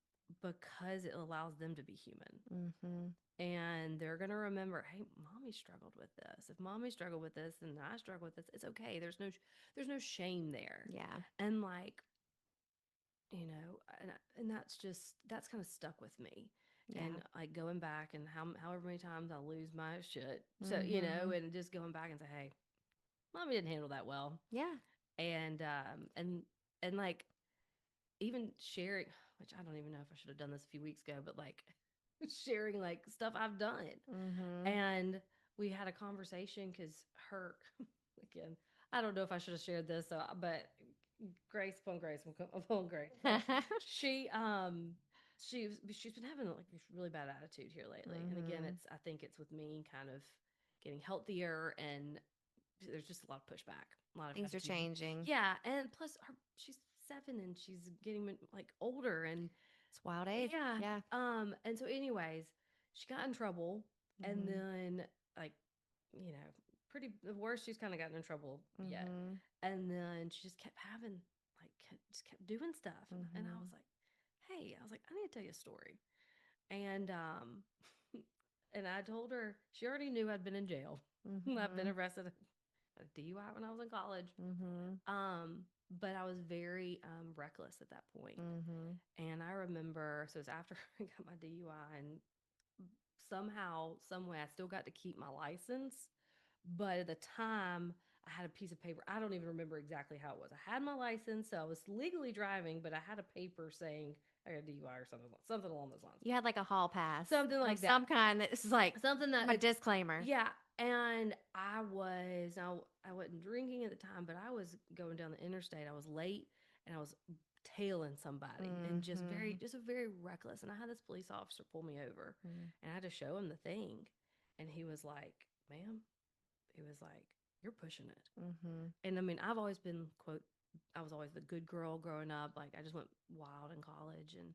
because it allows them to be human. Mhm. And they're gonna remember, hey, mommy struggled with this. If mommy struggled with this, then I struggle with this. It's okay. There's no shame there. Yeah. And like, and that's kind of stuck with me. And Yeah. like going back and however many times I lose my shit. So, Mhm. and just going back and say, hey, mommy didn't handle that well. Yeah. And and like even sharing, which I don't even know if I should have done this a few weeks ago, but like sharing like stuff I've done. Mhm. And we had a conversation because her, again, I don't know if I should have shared this, but grace upon grace upon grace. She, she's been having like this really bad attitude here lately. And again, Mhm. I think it's with me kind of getting healthier, and there's just a lot of pushback, a lot of Things are attitude. changing. Yeah. And plus she's 7 and she's getting like older, and It's a wild age. yeah. Yeah. And so anyways, she got in trouble, and Mhm. then like, pretty the worst she's kind of gotten in trouble yet. Mhm. And then she just kept having like just kept doing stuff. And I was Mhm. like, "Hey, I was like, I need to tell you a story." And and I told her she already knew I'd been in jail. I've been Mhm. arrested at a DUI when I was in college. Mhm. But I was very reckless at that point. Mhm. And I remember, so it was after I got my DUI, and somehow, some way, I still got to keep my license. But at the time, I had a piece of paper. I don't even remember exactly how it was. I had my license, so I was legally driving, but I had a paper saying I got a DUI or something along those lines. You had like a hall pass, Something like like that. some kind that is like Something that a it's disclaimer. yeah. And I wasn't drinking at the time, but I was going down the interstate. I was late, and I was tailing somebody, and Mhm. just a very reckless. And I had this police officer pull me over, Mhm. and I had to show him the thing. And he was like, "Ma'am," he was like, "You're pushing it." Mhm. And I mean, I've always been, quote, I was always the good girl growing up. Like I just went wild in college, and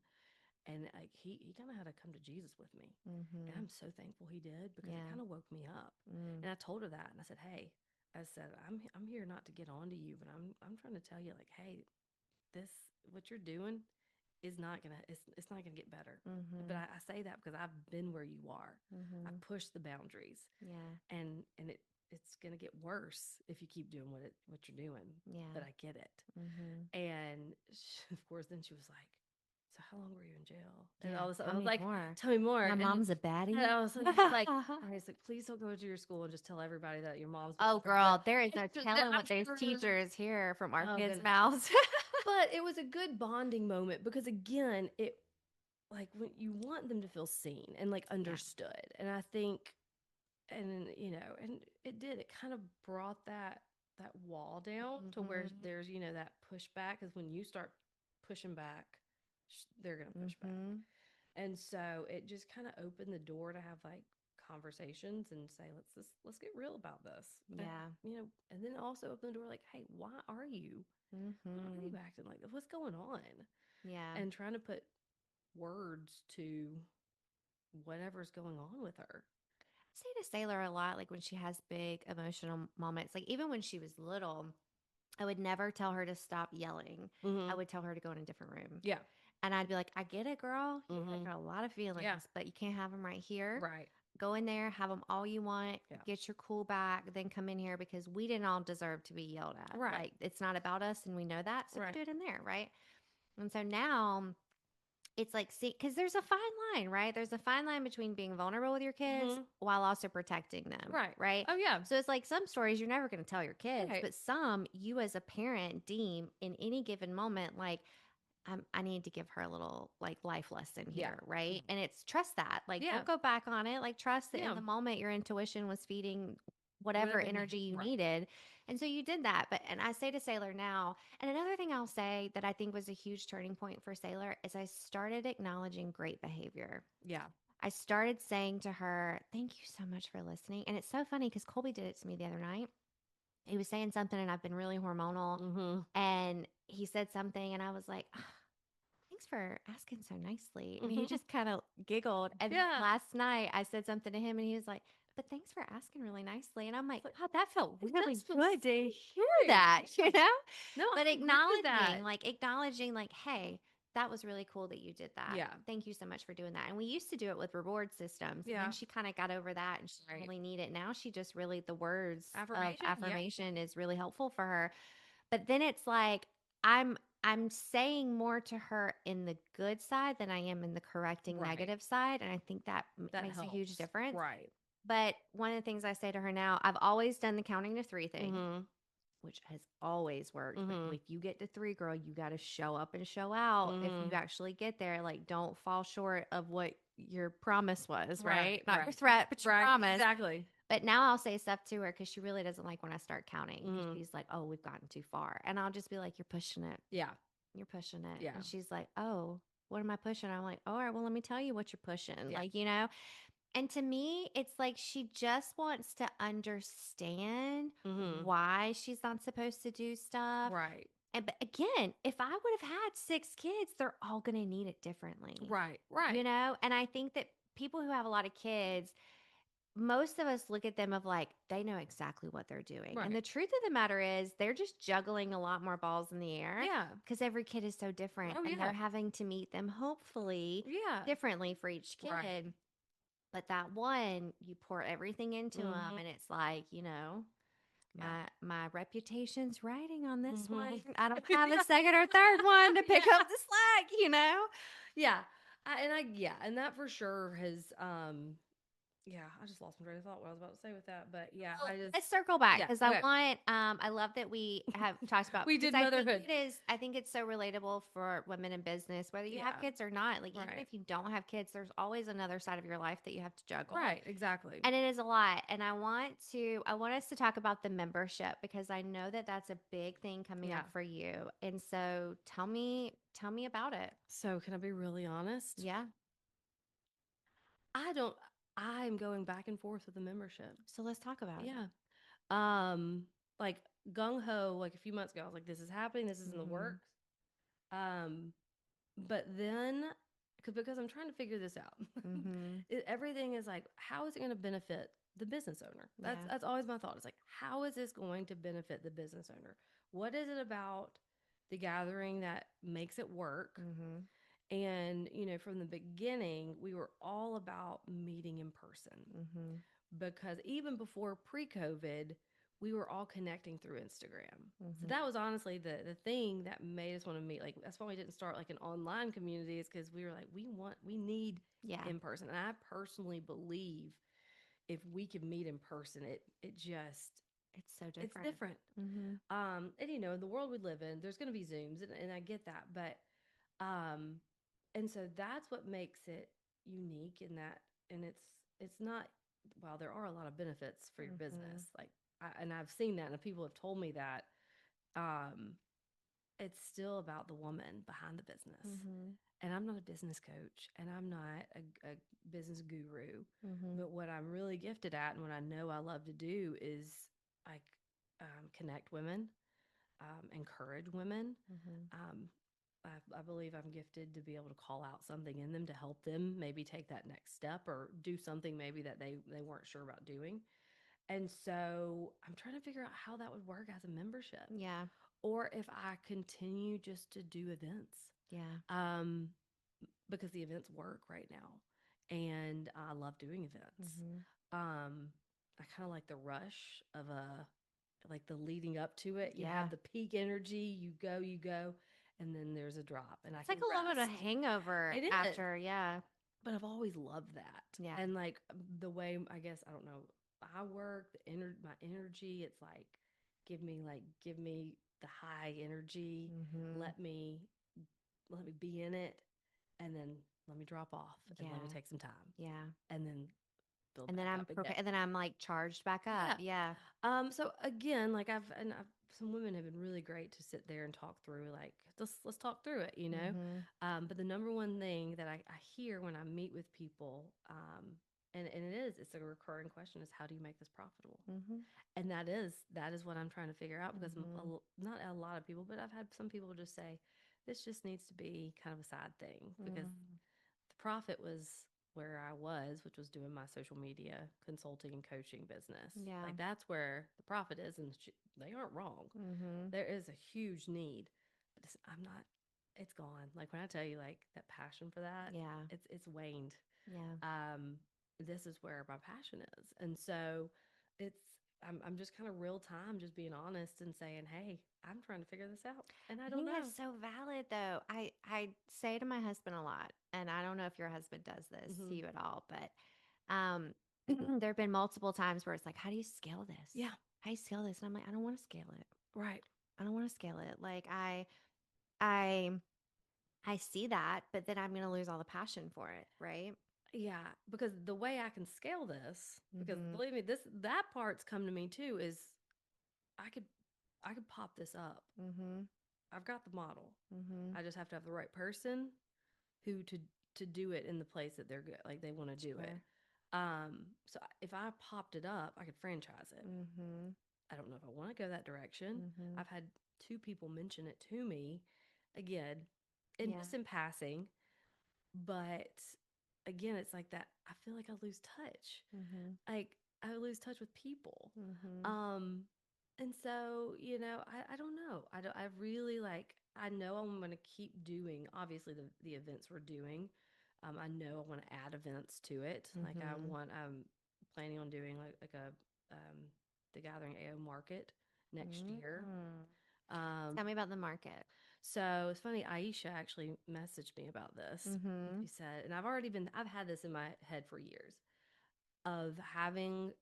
like he kind of had to come to Jesus with me. And Mhm. I'm so thankful he did, because it Yeah. kind of woke me up. Mm. And I told her that, and I said, "Hey," I said, I'm here not to get on to you, but I'm trying to tell you, like, hey, this what you're doing is not gonna it's not gonna get better." But Mhm. I say that because I've been where you are. I've Mhm. pushed the boundaries, Yeah. and it's gonna get worse if you keep doing what you're doing. But Yeah. I get it. Mhm. And of course, then she was like, "So how long were you in jail?" And Yeah. all this, I Tell was me like, more. "Tell me more." My mom's a And baddie. I was like, "Please don't go to your school and just tell everybody that your mom's Oh, bad." But girl, there is no it's just that telling I'm what those sure. teachers hear from our Oh kids' goodness. mouths. But it was a good bonding moment, because again, it like when you want them to feel seen and like Yeah. understood. And I think, and and it did, it kind of brought that wall down to where Mhm. there's that pushback, because when you start pushing back, they're gonna push back. Mhm. And so it just kind of opened the door to have like conversations and say, let's get real about this. And Yeah. and then also open the door like, hey, why are you Mhm. acting like this? What's going on? Yeah. And trying to put words to whatever's going on with her. I say to Sailor a lot, like when she has big emotional moments, like even when she was little, I would never tell her to stop yelling. I Mm-hmm. would tell her to go in a different room. Yeah. And I'd be like, I get it, girl. You Mm-hmm. got a lot of Yeah. feelings, but you can't have them right here. Right. Go in there, have them all you want, Yeah. get your cool back, then come in here because we didn't all deserve to be yelled at. Right. Like, it's not about us, and we know that. So go Right. do it in there, right? And so now it's like, see, because there's a fine line, right? There's a fine line between being vulnerable with your kids Mm-hmm. while also protecting them, Right. right? Oh yeah. So it's like some stories you're never going to tell your kids, Right. but some you as a parent deem in any given moment, like, I need to give her a little like life lesson Yeah. here, right? And it's trust that. Like, Yeah. don't go back on it. Like, trust that in Yeah. the moment your intuition was feeding whatever Whatever. energy you Right. needed. And so you did that. But, and I say to Sailor now, and another thing I'll say that I think was a huge turning point for Sailor is I started acknowledging great behavior. Yeah. I started saying to her, thank you so much for listening. And it's so funny because Colby did it to me the other night. He was saying something, and I've been really hormonal. Mm-hmm. And he said something, and I was like, thanks for asking so nicely. And he Mm-hmm. just kind of giggled. And then Yeah. last night I said something to him, and he was like, but thanks for asking really nicely. And I'm like, It's like, God, that felt it really does feel good to so hear good. that, Yeah. you know? No, But I agree with that. acknowledging, like, hey, that was really cool that you did that. Yeah. Thank you so much for doing that. And we used to do it with reward systems. And then Yeah. she kind of got over that and she didn't Right. really need it. Now she just really, the words of Affirmation. Yeah. affirmation is really helpful for her. But then it's like, I'm I'm saying more to her in the good side than I am in the correcting Right. negative side, and I think that That makes a huge helps. difference. Right. But one of the things I say to her now, I've always done the counting to 3 thing, Mm-hmm. which has always worked. But Mm-hmm. if you get to 3, girl, you got to show up and show out. If you Mm-hmm. actually get there, like, don't fall short of what your promise was, Right. right? Not your Right. threat, but your Right. promise. Exactly. But now I'll say stuff to her because she really doesn't like when I start counting. Because Mm-hmm. she's like, "Oh, we've gotten too far," and I'll just be like, "You're pushing it. Yeah. You're pushing it." Yeah. And she's like, "Oh, what am I pushing?" I'm like, "All right, well, let me tell you what you're pushing." Yeah. Like, you know. And to me, it's like she just wants to understand Mm-hmm. why she's not supposed to do stuff. Right. And but again, if I would have had 6 kids, they're all going to need it differently. Right. You Right. know? And I think that people who have a lot of kids, most of us look at them of like they know exactly what they're doing. And Right. the truth of the matter is they're just juggling a lot more balls in the air Yeah. because every kid is so different Oh and yeah. they're having to meet them hopefully Yeah. differently for each Right. kid. But that one, you pour everything into them, Mm-hmm. and it's like, you know, Yeah. my reputation's riding on this Mm-hmm. one. I don't have a Yeah. second or third one to pick Yeah. up the slack, you know? Yeah. Yeah, and that for sure has yeah, I just lost my train of thought what I was about to say with that. But yeah, Well, I just let's circle back yeah, because I okay. want I love that we have talked about We because did motherhood. I think it's so relatable for women in business, whether you have Yeah. kids or not. Like even Right. if you don't have kids, there's always another side of your life that you have to juggle. Right, exactly. And it is a lot. And I want us to talk about the membership because I know that that's a big thing coming Yeah. up for you. And so tell me about it. So can I be really honest? Yeah. I don't I'm going back and forth with the membership. So let's talk about it. Yeah. Um like gung ho like a few months ago I was like this is happening, this is in the Mhm. works. Um but then because I'm trying to figure this out. Mhm. Everything is like how is it going to benefit the business owner? Yeah. That's always my thought. It's like how is this going to benefit the business owner? What is it about the gathering that makes it work? Mhm. And, from the beginning, we were all about meeting in person Mhm. because even before pre COVID, we were all connecting through Instagram. So Mhm. that was honestly the thing that made us want to meet. Like, that's why we didn't start like an online community, is because we were like, we need Yeah. in person. And I personally believe if we could meet in person, it just, It's so it's different. different. Mhm. And in the world we live in, there's going to be Zooms, and I get that. But, um, and so that's what makes it unique in that, and it's not, well, there are a lot of benefits for your Mhm. business. Like, and I've seen that, and people have told me that, um, it's still about the woman behind the business. Mhm. And I'm not a business coach, and I'm not a business guru, Mhm. but what I'm really gifted at, and what I know I love to do is like connect women, encourage women. Mhm. Um, I believe I'm gifted to be able to call out something in them to help them maybe take that next step or do something maybe that they weren't sure about doing. And so I'm trying to figure out how that would work as a membership, Yeah. or if I continue just to do events, Yeah. um, because the events work right now, and I love doing events. Mhm. Um, I kind of like the rush of a like the leading up to it. You have Yeah. the peak energy, you go, and then there's a drop, and I It's like can a little bit of rest. hangover It is, after. Yeah. but I've always loved that. Yeah. And like the way, I guess, I don't know, I work, my energy, it's like give me the high energy, Mhm. let me let me be in it, and then let me drop off and let me Yeah. take some time, Yeah. and then build And then back I'm up again. prepared. And then I'm like charged back up. Yeah. Yeah. So again, like some women have been really great to sit there and talk through, like, let's talk through it, you know? Mhm. But the number one thing that I hear when I meet with people, and it's a recurring question, is how do you make this profitable? Mhm. And that is what I'm trying to figure out, because Mhm. not a lot of people, but I've had some people just say, this just needs to be kind of a side thing, because Mm. the profit was where I was, which was doing my social media consulting and coaching business. Yeah. Like that's where the profit is, and they aren't wrong. Mhm. There is a huge need, but I'm not. It's gone. Like when I tell you, like that passion for that, Yeah. it's waned. Yeah. Um, this is where my passion is, and so it's. I'm just kind of real time, just being honest and saying, "Hey, I'm trying to figure this out, and I I don't think know." that's so valid though. I say to my husband a lot, and I don't know if your husband does this to Hmm. you at all, but there have been multiple times where it's like, how do you scale this? Yeah. How do you scale this? And I'm like, I don't want to scale it. Right. I don't want to scale it. Like I I see that, but then I'm going to lose all the passion for it, right? Yeah, because the way I can scale this, because Mhm. believe me, this that part's come to me too, is I could I could pop this up. Mhm. I've got the model. Mhm. I just have to have the right person who to do it in the place that they're good, like they want to do it. Sure. So if I popped it up, I could franchise it. Mhm. I don't know if I want to go that direction. Mhm. I've had two people mention it to me, again, and Yeah. just in passing, but again, it's like that. I feel like I lose touch. Mhm. Like I lose touch with people. Mhm. Um, and so, I don't know. I really like, I know I'm going to keep doing, obviously, the events we're doing. I know I want to add events to it. Like Mhm. I'm planning on doing like the Gathering AO Market next year. Mm. Um, Tell me about the market. so it's funny, Aisha actually messaged me about this. Mhm. She said, and I've had this in my head for years of having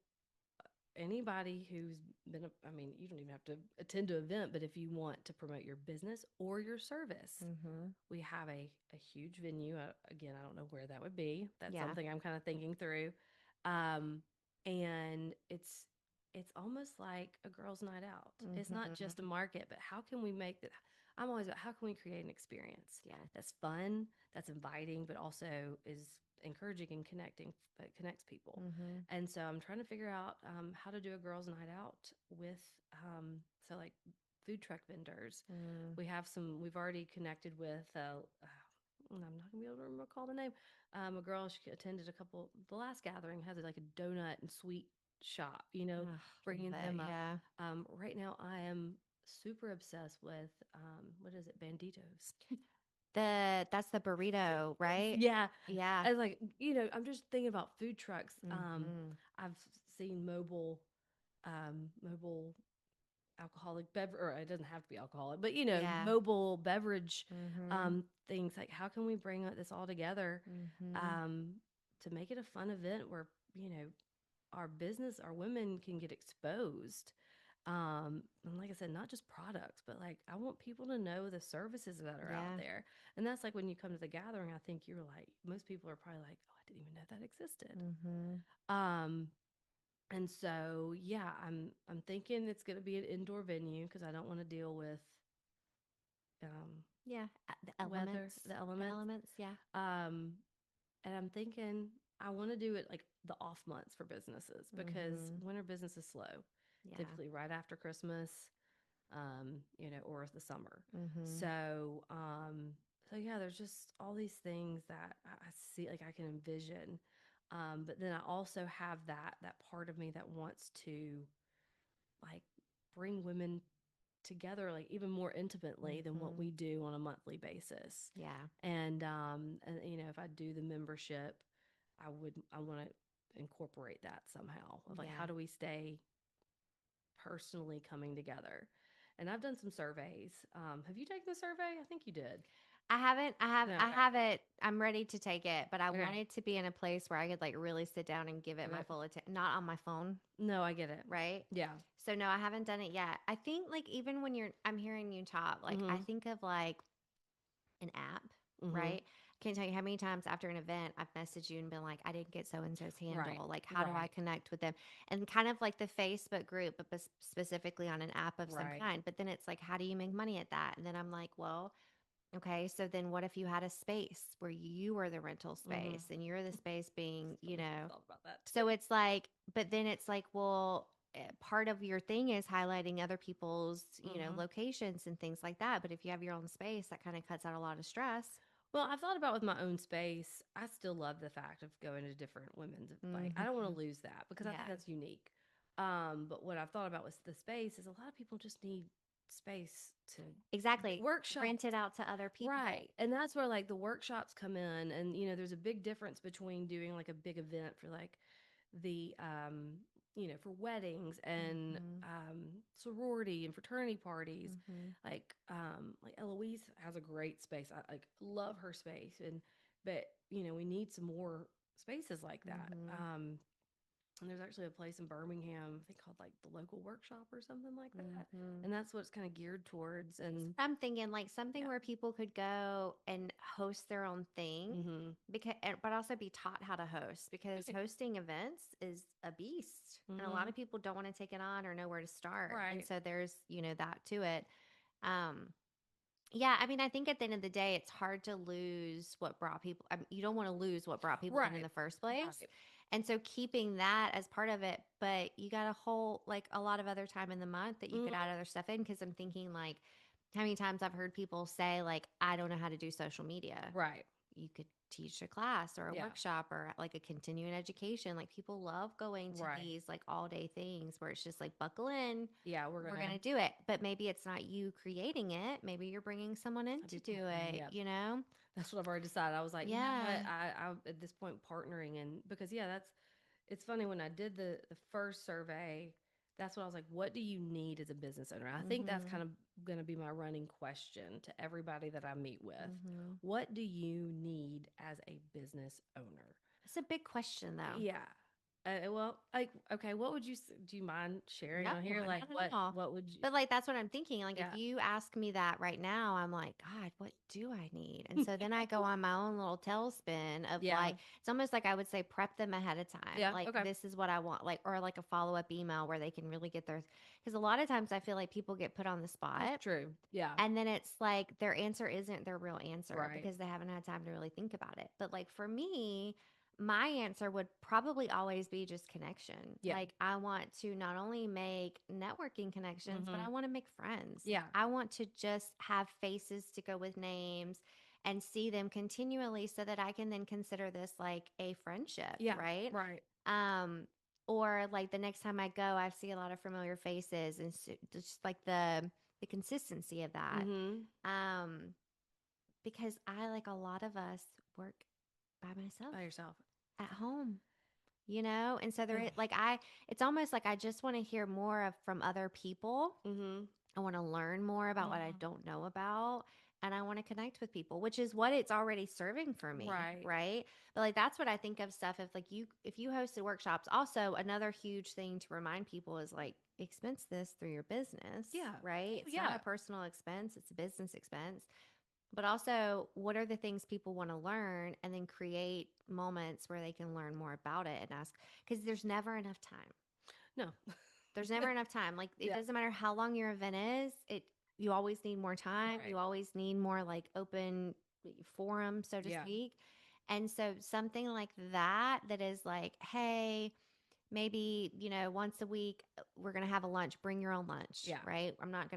anybody who's been, I mean, you don't even have to attend to an event, but if you want to promote your business or your service, Mhm. we have a huge venue. Again, I don't know where that would be. That's Yeah. something I'm kind of thinking through. Um, and it's almost like a girls' night out. It's not Mhm. just a market, but how can we make that? I'm always about how can we create an experience Yeah. that's fun, that's inviting, but also is encouraging and connecting, but connects people. Mhm. And so I'm trying to figure out how to do a girls' night out with so like food truck vendors. Mm. We've already connected with, I'm not gonna be able to recall the name. A girl, she attended the last gathering has like a donut and sweet shop, Ugh, bringing love it. them up. Yeah. Right now I am super obsessed with, what is it? Banditos. That's the burrito, right? Yeah. Yeah. And like, I'm just thinking about food trucks. Mhm. I've seen mobile alcoholic beverage, or it doesn't have to be alcoholic, but Yeah. mobile beverage Mhm. things. Like how can we bring this all together Mhm. um, to make it a fun event where our women can get exposed. And like I said, not just products, but like I want people to know the services that are out Yeah. there. And that's like when you come to the gathering, I think you're like, most people are probably like, oh, I didn't even know that existed. Mhm. Um, and so, yeah, I'm thinking it's going to be an indoor venue because I don't want to deal with um, Yeah. The weather, elements. the The elements. elements. Yeah. Um, and I'm thinking I want to do it like the off months for businesses because Mhm. winter business is slow, Yeah. typically right after Christmas, or the summer. Mhm. So yeah, there's just all these things that I see, like I can envision. But then I also have that part of me that wants to like bring women together like even more intimately than what Mhm. we do on a monthly basis. Yeah. And if I do the membership, I want to incorporate that somehow of like how Yeah. do we stay personally coming together. And I've done some surveys. Have you taken the survey? I think you did. I haven't. No, I okay. have it. I'm ready to take it, but I Okay. wanted to be in a place where I could like really sit down and give it my Okay. full attention, not on my phone, No, I get it. right? Yeah. So no, I haven't done it yet. I think like even when I'm hearing you talk, like I Mm-hmm. think of like an app, Mm-hmm. right? I can't tell you how many times after an event I've messaged you and been like, I didn't get so and so's Right. handle. Like, how do I Right. connect with them? And kind of like the Facebook group, but specifically on an app of some Right. kind. But then it's like, how do you make money at that? And then I'm like, well, okay, so then what if you had a space where you were the rental Mm-hmm. space and you're the space being, It's funny. I thought about that so too. it's like, but then it's like, well, part of your thing is highlighting other people's, Mm-hmm. locations and things like that. But if you have your own space, that kind of cuts out a lot of stress. Well, I've thought about with my own space. I still love the fact of going to different women's. Like, I don't want Mhm. to lose that because I think Yeah. that's unique. But what I've thought about with the space is a lot of people just need space to Exactly. workshop. Rent it out to other people. Right. And that's where like the workshops come in. And, there's a big difference between doing like a big event for like the, for weddings and Mhm. sorority and fraternity parties. Mhm. Like Eloise has a great space. I like love her space. But, we need some more spaces like that. Mhm. And there's actually a place in Birmingham, I think called like the local workshop or something like that. Mhm. And that's what it's kind of geared towards. And I'm thinking like something yeah. where people could go and host their own thing, Mm-hmm. because but also be taught how to host, because hosting events is a beast and a lot Mm-hmm. of people don't want to take it on or know where to start. And Right. so there's, that to it. Um yeah, I mean, I think at the end of the day, it's hard to lose what brought people. I mean, you don't want to lose what brought people in Right. the first place, Right. and so keeping that as part of it. But you got a whole like a lot of other time in the month that you could add Mm-hmm. other stuff in. Because I'm thinking like, how many times I've heard people say like, I don't know how to do social media. Right. You could teach a class or a Yeah. workshop or like a continuing education. Like people love going to Right. these like all day things where it's just like buckle in, Yeah. We're we're gonna going to do it. But maybe it's not you creating it. Maybe you're bringing someone in I'd to be do partnering. it, Yep. you know? That's what I've already decided. I was like, you know Yeah. what? I at this point partnering and because yeah, that's it's funny when I did the first survey. That's what I was like. What do you need as a business owner? I think that's Mhm. kind of going to be my running question to everybody that I meet with. Mhm. What do you need as a business owner? It's a big question though. Yeah. Well, like, okay, what would you do? You mind sharing No, on here? not Like, at all. what would you? But like that's what I'm thinking. Like if Yeah, you ask me that right now, I'm like, God, what do I need? And so then I go on my own little tailspin of yeah, like it's almost like I would say prep them ahead of time. yeah. Like Okay, this is what I want, like or like a follow-up email where they can really get their because a lot of times I feel like people get put on the that's spot. true. Yeah, And then it's like their answer isn't their real answer right. because they haven't had time to really think about it. But like for me, my answer would probably always be just connection. Yeah. Like I want to not only make networking connections, but Mm-hmm. I want to make friends. Yeah, I want to just have faces to go with names and see them continually so that I can then consider this like a friendship, yeah, right? right. Um or like the next time I go, I see a lot of familiar faces and just like the consistency of that. Mm-hmm. Um, because I like a lot of us work by myself By yourself. at home, and so Ugh. it's almost like I just want to hear more of from other people. Mm-hmm. I want to learn more about what I Mm-hmm. don't know about. And I want to connect with people, which is what it's already serving for me. Right. Right. But like, that's what I think of stuff. If you hosted workshops, also another huge thing to remind people is like, expense this through your business. Yeah. Right. Oh, It's not yeah. a personal expense, it's a business expense. But also, what are the things people want to learn and then create moments where they can learn more about it and ask, because there's never enough time. No. There's never enough time. Like it Yeah. doesn't matter how long your event is. You always need more time. Right. You always need more like open forum, so to Yeah. speak. And so something like that is like, hey, maybe, once a week we're going to have a lunch, bring your own lunch, Yeah. right? We're I'm not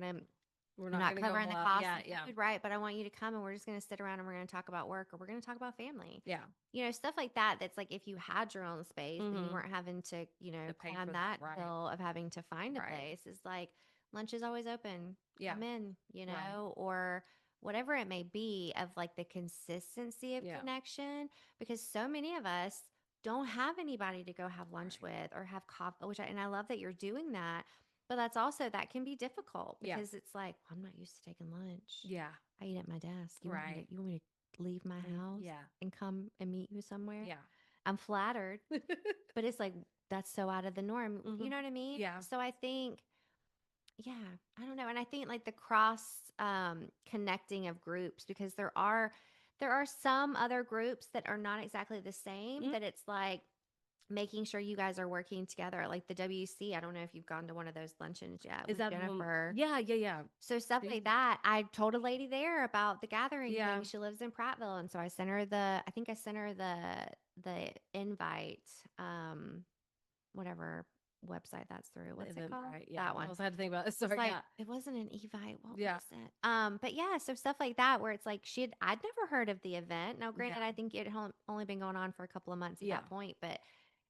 not gonna go covering the blah. cost Yeah. of Yeah. food, right? But I want you to come and we're just going to sit around and we're going to talk about work or we're going to talk about family. Yeah. Stuff like that. That's like if you had your own space and you Mm-hmm. weren't having to, To pay climb for that. that Right. hill of having to find a Right. place. Is like lunch is always open. Yeah. Come in, Right. or whatever it may be of like the consistency of Yeah. connection because so many of us don't have anybody to go have lunch Right. with or have coffee, and I love that you're doing that. But that can be difficult Yeah. because it's like, well, I'm not used to taking lunch. Yeah. I eat at my desk. Right. You want me to leave my house Yeah. and come and meet you somewhere? Yeah. I'm flattered, but it's like that's so out of the norm. Mm-hmm. You know what I mean? Yeah. So I think, yeah, I don't know. And I think like the cross connecting of groups because there are some other groups that are not exactly the same Mm. that it's like making sure you guys are working together like the WC. I don't know if you've gone to one of those luncheons yet Is with that the one? Jennifer. Yeah. Yeah. Yeah. So stuff She's like that. I told a lady there about the gathering yeah. thing. She lives in Prattville, and so I think I sent her the invite, whatever. website that's through. What's it called? Eventbrite. Yeah. That I one. also had to think about it. It's Sorry. like Yeah. it wasn't an Evite. What Yeah. was it? But yeah, so stuff like that where it's like I'd never heard of the event. Now, Yeah. granted, I think it had only been going on for a couple of months at Yeah. that point, but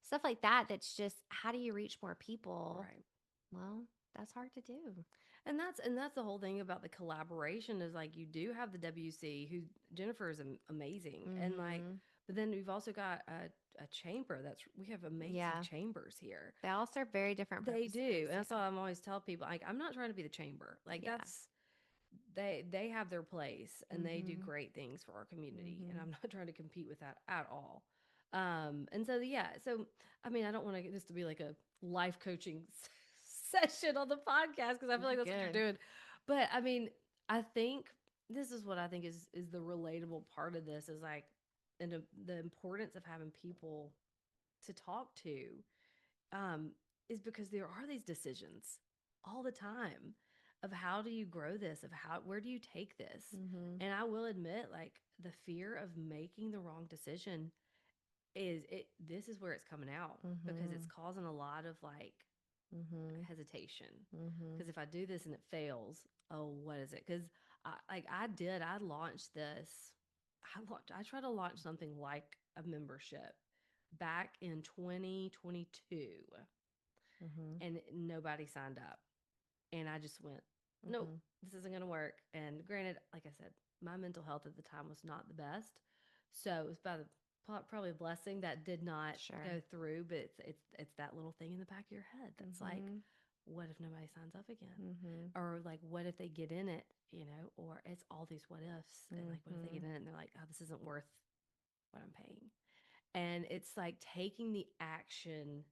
stuff like that. That's just how do you reach more people? Right. Well, that's hard to do. And that's the whole thing about the collaboration is like you do have the WC who Jennifer is amazing and like Mm-hmm. but then we've also got a chamber we have amazing Yeah, chambers here. they all serve very different They do. purposes. And that's Yeah, all I'm always tell people. Like I'm not trying to be the chamber. Like yeah. that's they have their place and they do Mm-hmm. great things for our community and Mm-hmm. I'm not trying to compete with that at all. And so yeah, so I mean I don't want to get this to be like a life coaching session on the podcast because I feel You're like that's what good. you're doing. But I mean, I think this is what I think is the relatable part of this is like and the importance of having people to talk to um, is because there are these decisions all the time of how do you grow this, of where do you take this? Mm-hmm. And I will admit, like, the fear of making the wrong decision this is where it's coming out because Mm-hmm. it's causing a lot of like Mm-hmm. hesitation. Mm-hmm. Because if I do this and it fails, oh, what is it? Because I launched this. I tried to launch something like a membership back in 2022 Mm-hmm. and nobody signed up. And I just went, nope, Mm-hmm. this isn't going to work. And granted, like I said, my mental health at the time was not the best. So it was probably a blessing that did not Sure. go through. But it's that little thing in the back of your head that's like, Mm-hmm. what if nobody signs up again? Mm-hmm. Or like, what if they get in it? Or it's all these what ifs. And like, what if they Mm-hmm. get in it and they're like, oh, this isn't worth what I'm paying. And it's like taking the action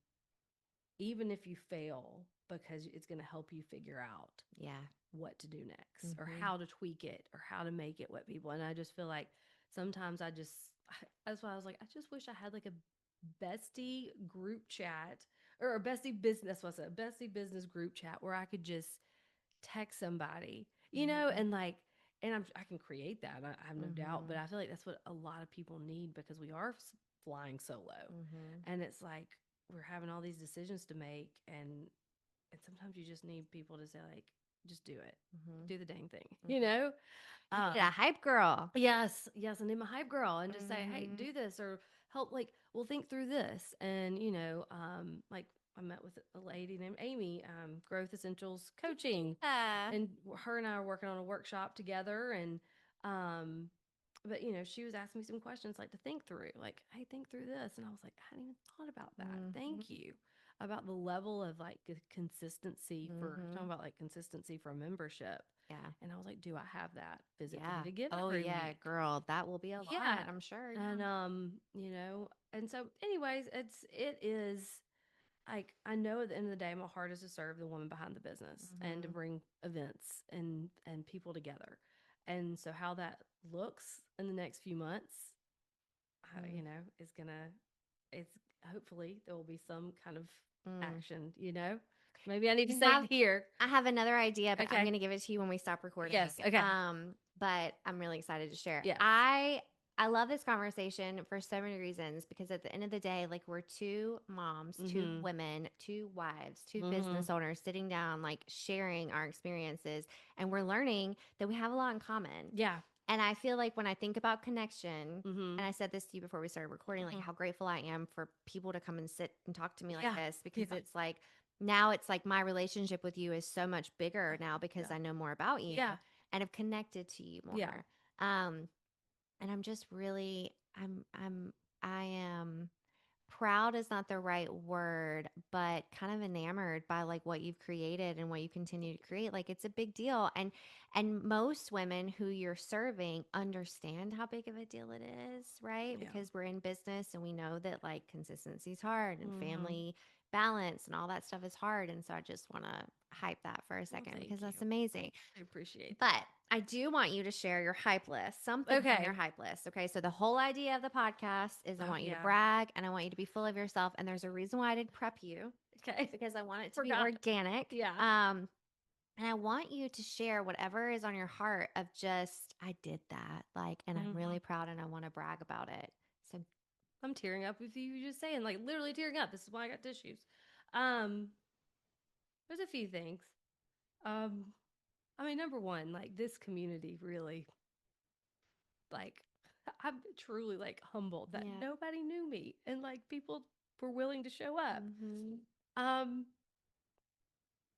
even if you fail, because it's going to help you figure out Yeah. what to do next or Mm-hmm. how to tweak it or how to make it what people. And I just feel like sometimes that's why I was like, I just wish I had like a bestie group chat or a bestie business, that's what I said, a bestie business group chat where I could just text somebody, Mm-hmm. and like, and I can create that. I have no doubt, but Mm-hmm. I feel like that's what a lot of people need because we are flying solo, Mm-hmm. and it's like we're having all these decisions to make, and sometimes you just need people to say like, just do it, Mm-hmm. do the dang thing, Mm-hmm. You need a Um, hype girl. yes, yes, I need my hype girl, and just say, hey, Mm-hmm. do this or help. Like, we'll think through this, and like I met with a lady named Amy, Growth Essentials Coaching, Yeah. and her and I are working on a workshop together and um but she was asking me some questions like to think through like hey think through this and I was like I hadn't even thought about that. Mm-hmm. Thank you about the level of like consistency for Mm-hmm. talking about like consistency for a membership Yeah. and I was like do I have that physically Yeah. to give Oh every yeah, week. girl. That will be a Yeah. lot, I'm sure. And Yeah. and so anyways it is like I know at the end of the day my heart is to serve the woman behind the business and to Mm-hmm. bring events and people together. And so how that looks in the next few months is gonna it's hopefully there will be some kind of Mm-hmm. action. Maybe I need to You say have it here. I have another idea, but I'm Okay. going to give it to you when we stop recording. Yes. Okay. But I'm really excited to share. Yes. I love this conversation for so many reasons because at the end of the day, like we're two moms, two Mm-hmm. women, two wives, two Mm-hmm. business owners sitting down, like sharing our experiences, and we're learning that we have a lot in common. Yeah. And I feel like when I think about connection, Mm-hmm. and I said this to you before we started recording, like Mm-hmm. how grateful I am for people to come and sit and talk to me like Yeah. this because Yeah. it's like now it's like my relationship with you is so much bigger now because Yeah. I know more about you Yeah. and have connected to you Yeah. more. And I'm just really I am proud is not the right word, but kind of enamored by like what you've created and what you continue to create. Like it's a big deal. And most women who you're serving understand how big of a deal it is, right? Yeah. Because we're in business and we know that like consistency is hard and Mm-hmm. family balance and all that stuff is hard. And so I just want to hype that for a Well, second thank because you. that's amazing. I appreciate that. But I do want you to share your hype list, something from your Okay. hype list. Okay. So the whole idea of the podcast is I Oh want you to yeah. brag and I want you to be full of yourself. And there's a reason why I did prep you Okay. because I want it to be Forgot. organic. Yeah. And I want you to share whatever is on your heart of just, I did that. Like, and I'm Mm-hmm. really proud and I want to brag about it. So, I'm tearing up with you just saying, like literally tearing up. This is why I got tissues. Um, there's a few things. Um, I mean, number one, like this community really, like, I'm truly like humbled that Yeah. nobody knew me and like people were willing to show up. Mm-hmm. Um,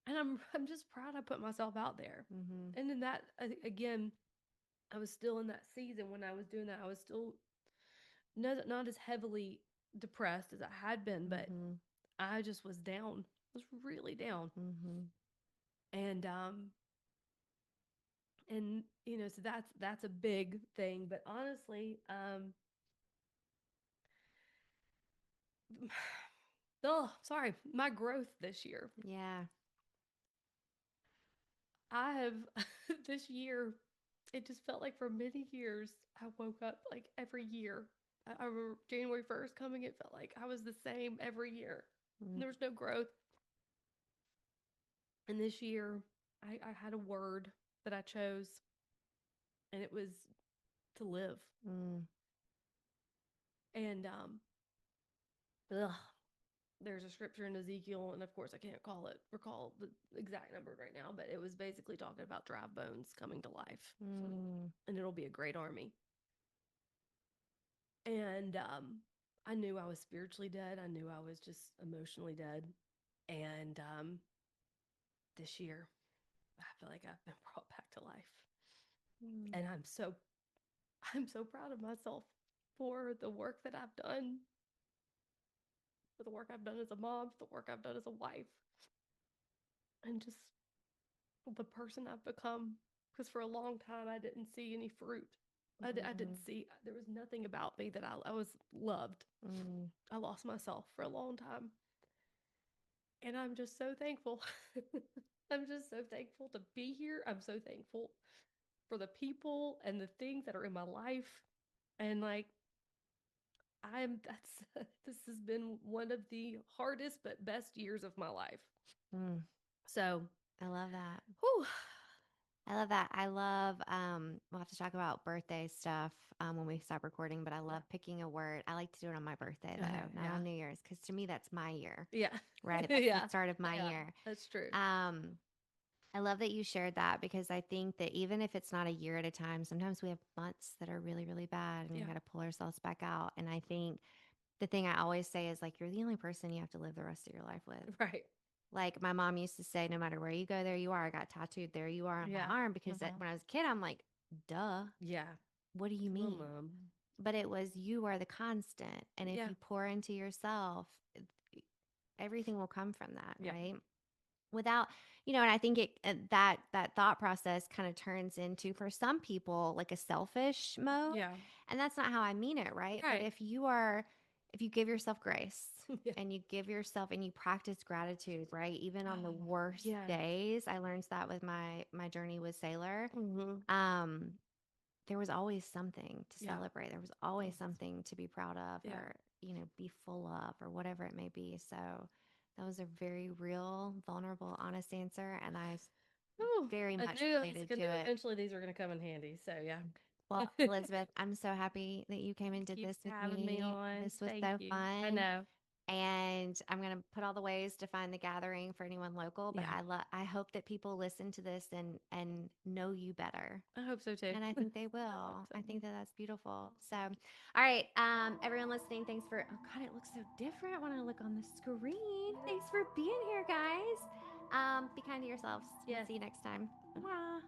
and I'm just proud I put myself out there. Mm-hmm. And then that again, I was still in that season when I was doing that. I was still not as heavily depressed as I had been, but Mm-hmm. I just was down. I was really down. Mm-hmm. And so that's a big thing, but honestly, oh, sorry, my growth this year. Yeah. I have this year, it just felt like for many years I woke up like every year. I remember January 1st coming, it felt like I was the same every year. Mm. There was no growth. And this year I had a word that I chose, and it was to live. Mm. And ugh, there's a scripture in Ezekiel, and of course I can't recall the exact number right now, but it was basically talking about dry bones coming to life, Mm. and it'll be a great army. And I knew I was spiritually dead. I knew I was just emotionally dead. And this year, I feel like I've been brought back to life, Mm. and I'm so proud of myself for the work that I've done, for the work I've done as a mom, for the work I've done as a wife, and just the person I've become. Because for a long time, I didn't see any fruit. I Mm. didn't see, there was nothing about me that I was loved. Mm. I lost myself for a long time. And I'm just so thankful. I'm just so thankful to be here. I'm so thankful for the people and the things that are in my life. And like, this has been one of the hardest but best years of my life. Mm. So, I love that. whew, I love that. I love, we'll have to talk about birthday stuff when we stop recording, but I yeah. love picking a word. I like to do it on my birthday though, Okay. not Yeah. on New Year's, because to me, that's my year, Yeah. right? That's the Yeah. start of my Yeah. year. That's true. Um, I love that you shared that because I think that even if it's not a year at a time, sometimes we have months that are really, really bad and we Yeah. got to pull ourselves back out. And I think the thing I always say is like, you're the only person you have to live the rest of your life with. Right. Like my mom used to say, no matter where you go, there you are. I got tattooed, there you are on Yeah. my arm because Mhm. when I was a kid, I'm like, duh, Yeah. what do you Come on, mean? mom. But it was you are the constant. And if Yeah. you pour into yourself, everything will come from that, Yeah. right? Without, and I think that thought process kind of turns into for some people like a selfish mode, Yeah. and that's not how I mean it, right? But Right. if you give yourself grace Yeah. and you give yourself and you practice gratitude, right? Even on the Oh, worst yes. days, I learned that with my journey with Sailor. Mm-hmm. Um, there was always something to Yeah. celebrate. There was always Oh, something to be proud of yeah. or, be full of or whatever it may be. So that was a very real, vulnerable, honest answer. And I Ooh, very I much knew related to it. eventually these were going to come in handy. So, yeah. Well, Elizabeth, I'm so happy that you came and did Keep this with having me me. on. This was Thank so you. I fun. know. And I'm going to put all the ways to find the gathering for anyone local, but Yeah. I hope that people listen to this and know you better. I hope so too. And I think they I hope will. so. I think that that's beautiful. So, all right, everyone listening, thanks for. Oh God, it looks so different when I look on the screen. Thanks for being here, guys. Be kind to yourselves. We'll Yes. see you next time. Bye.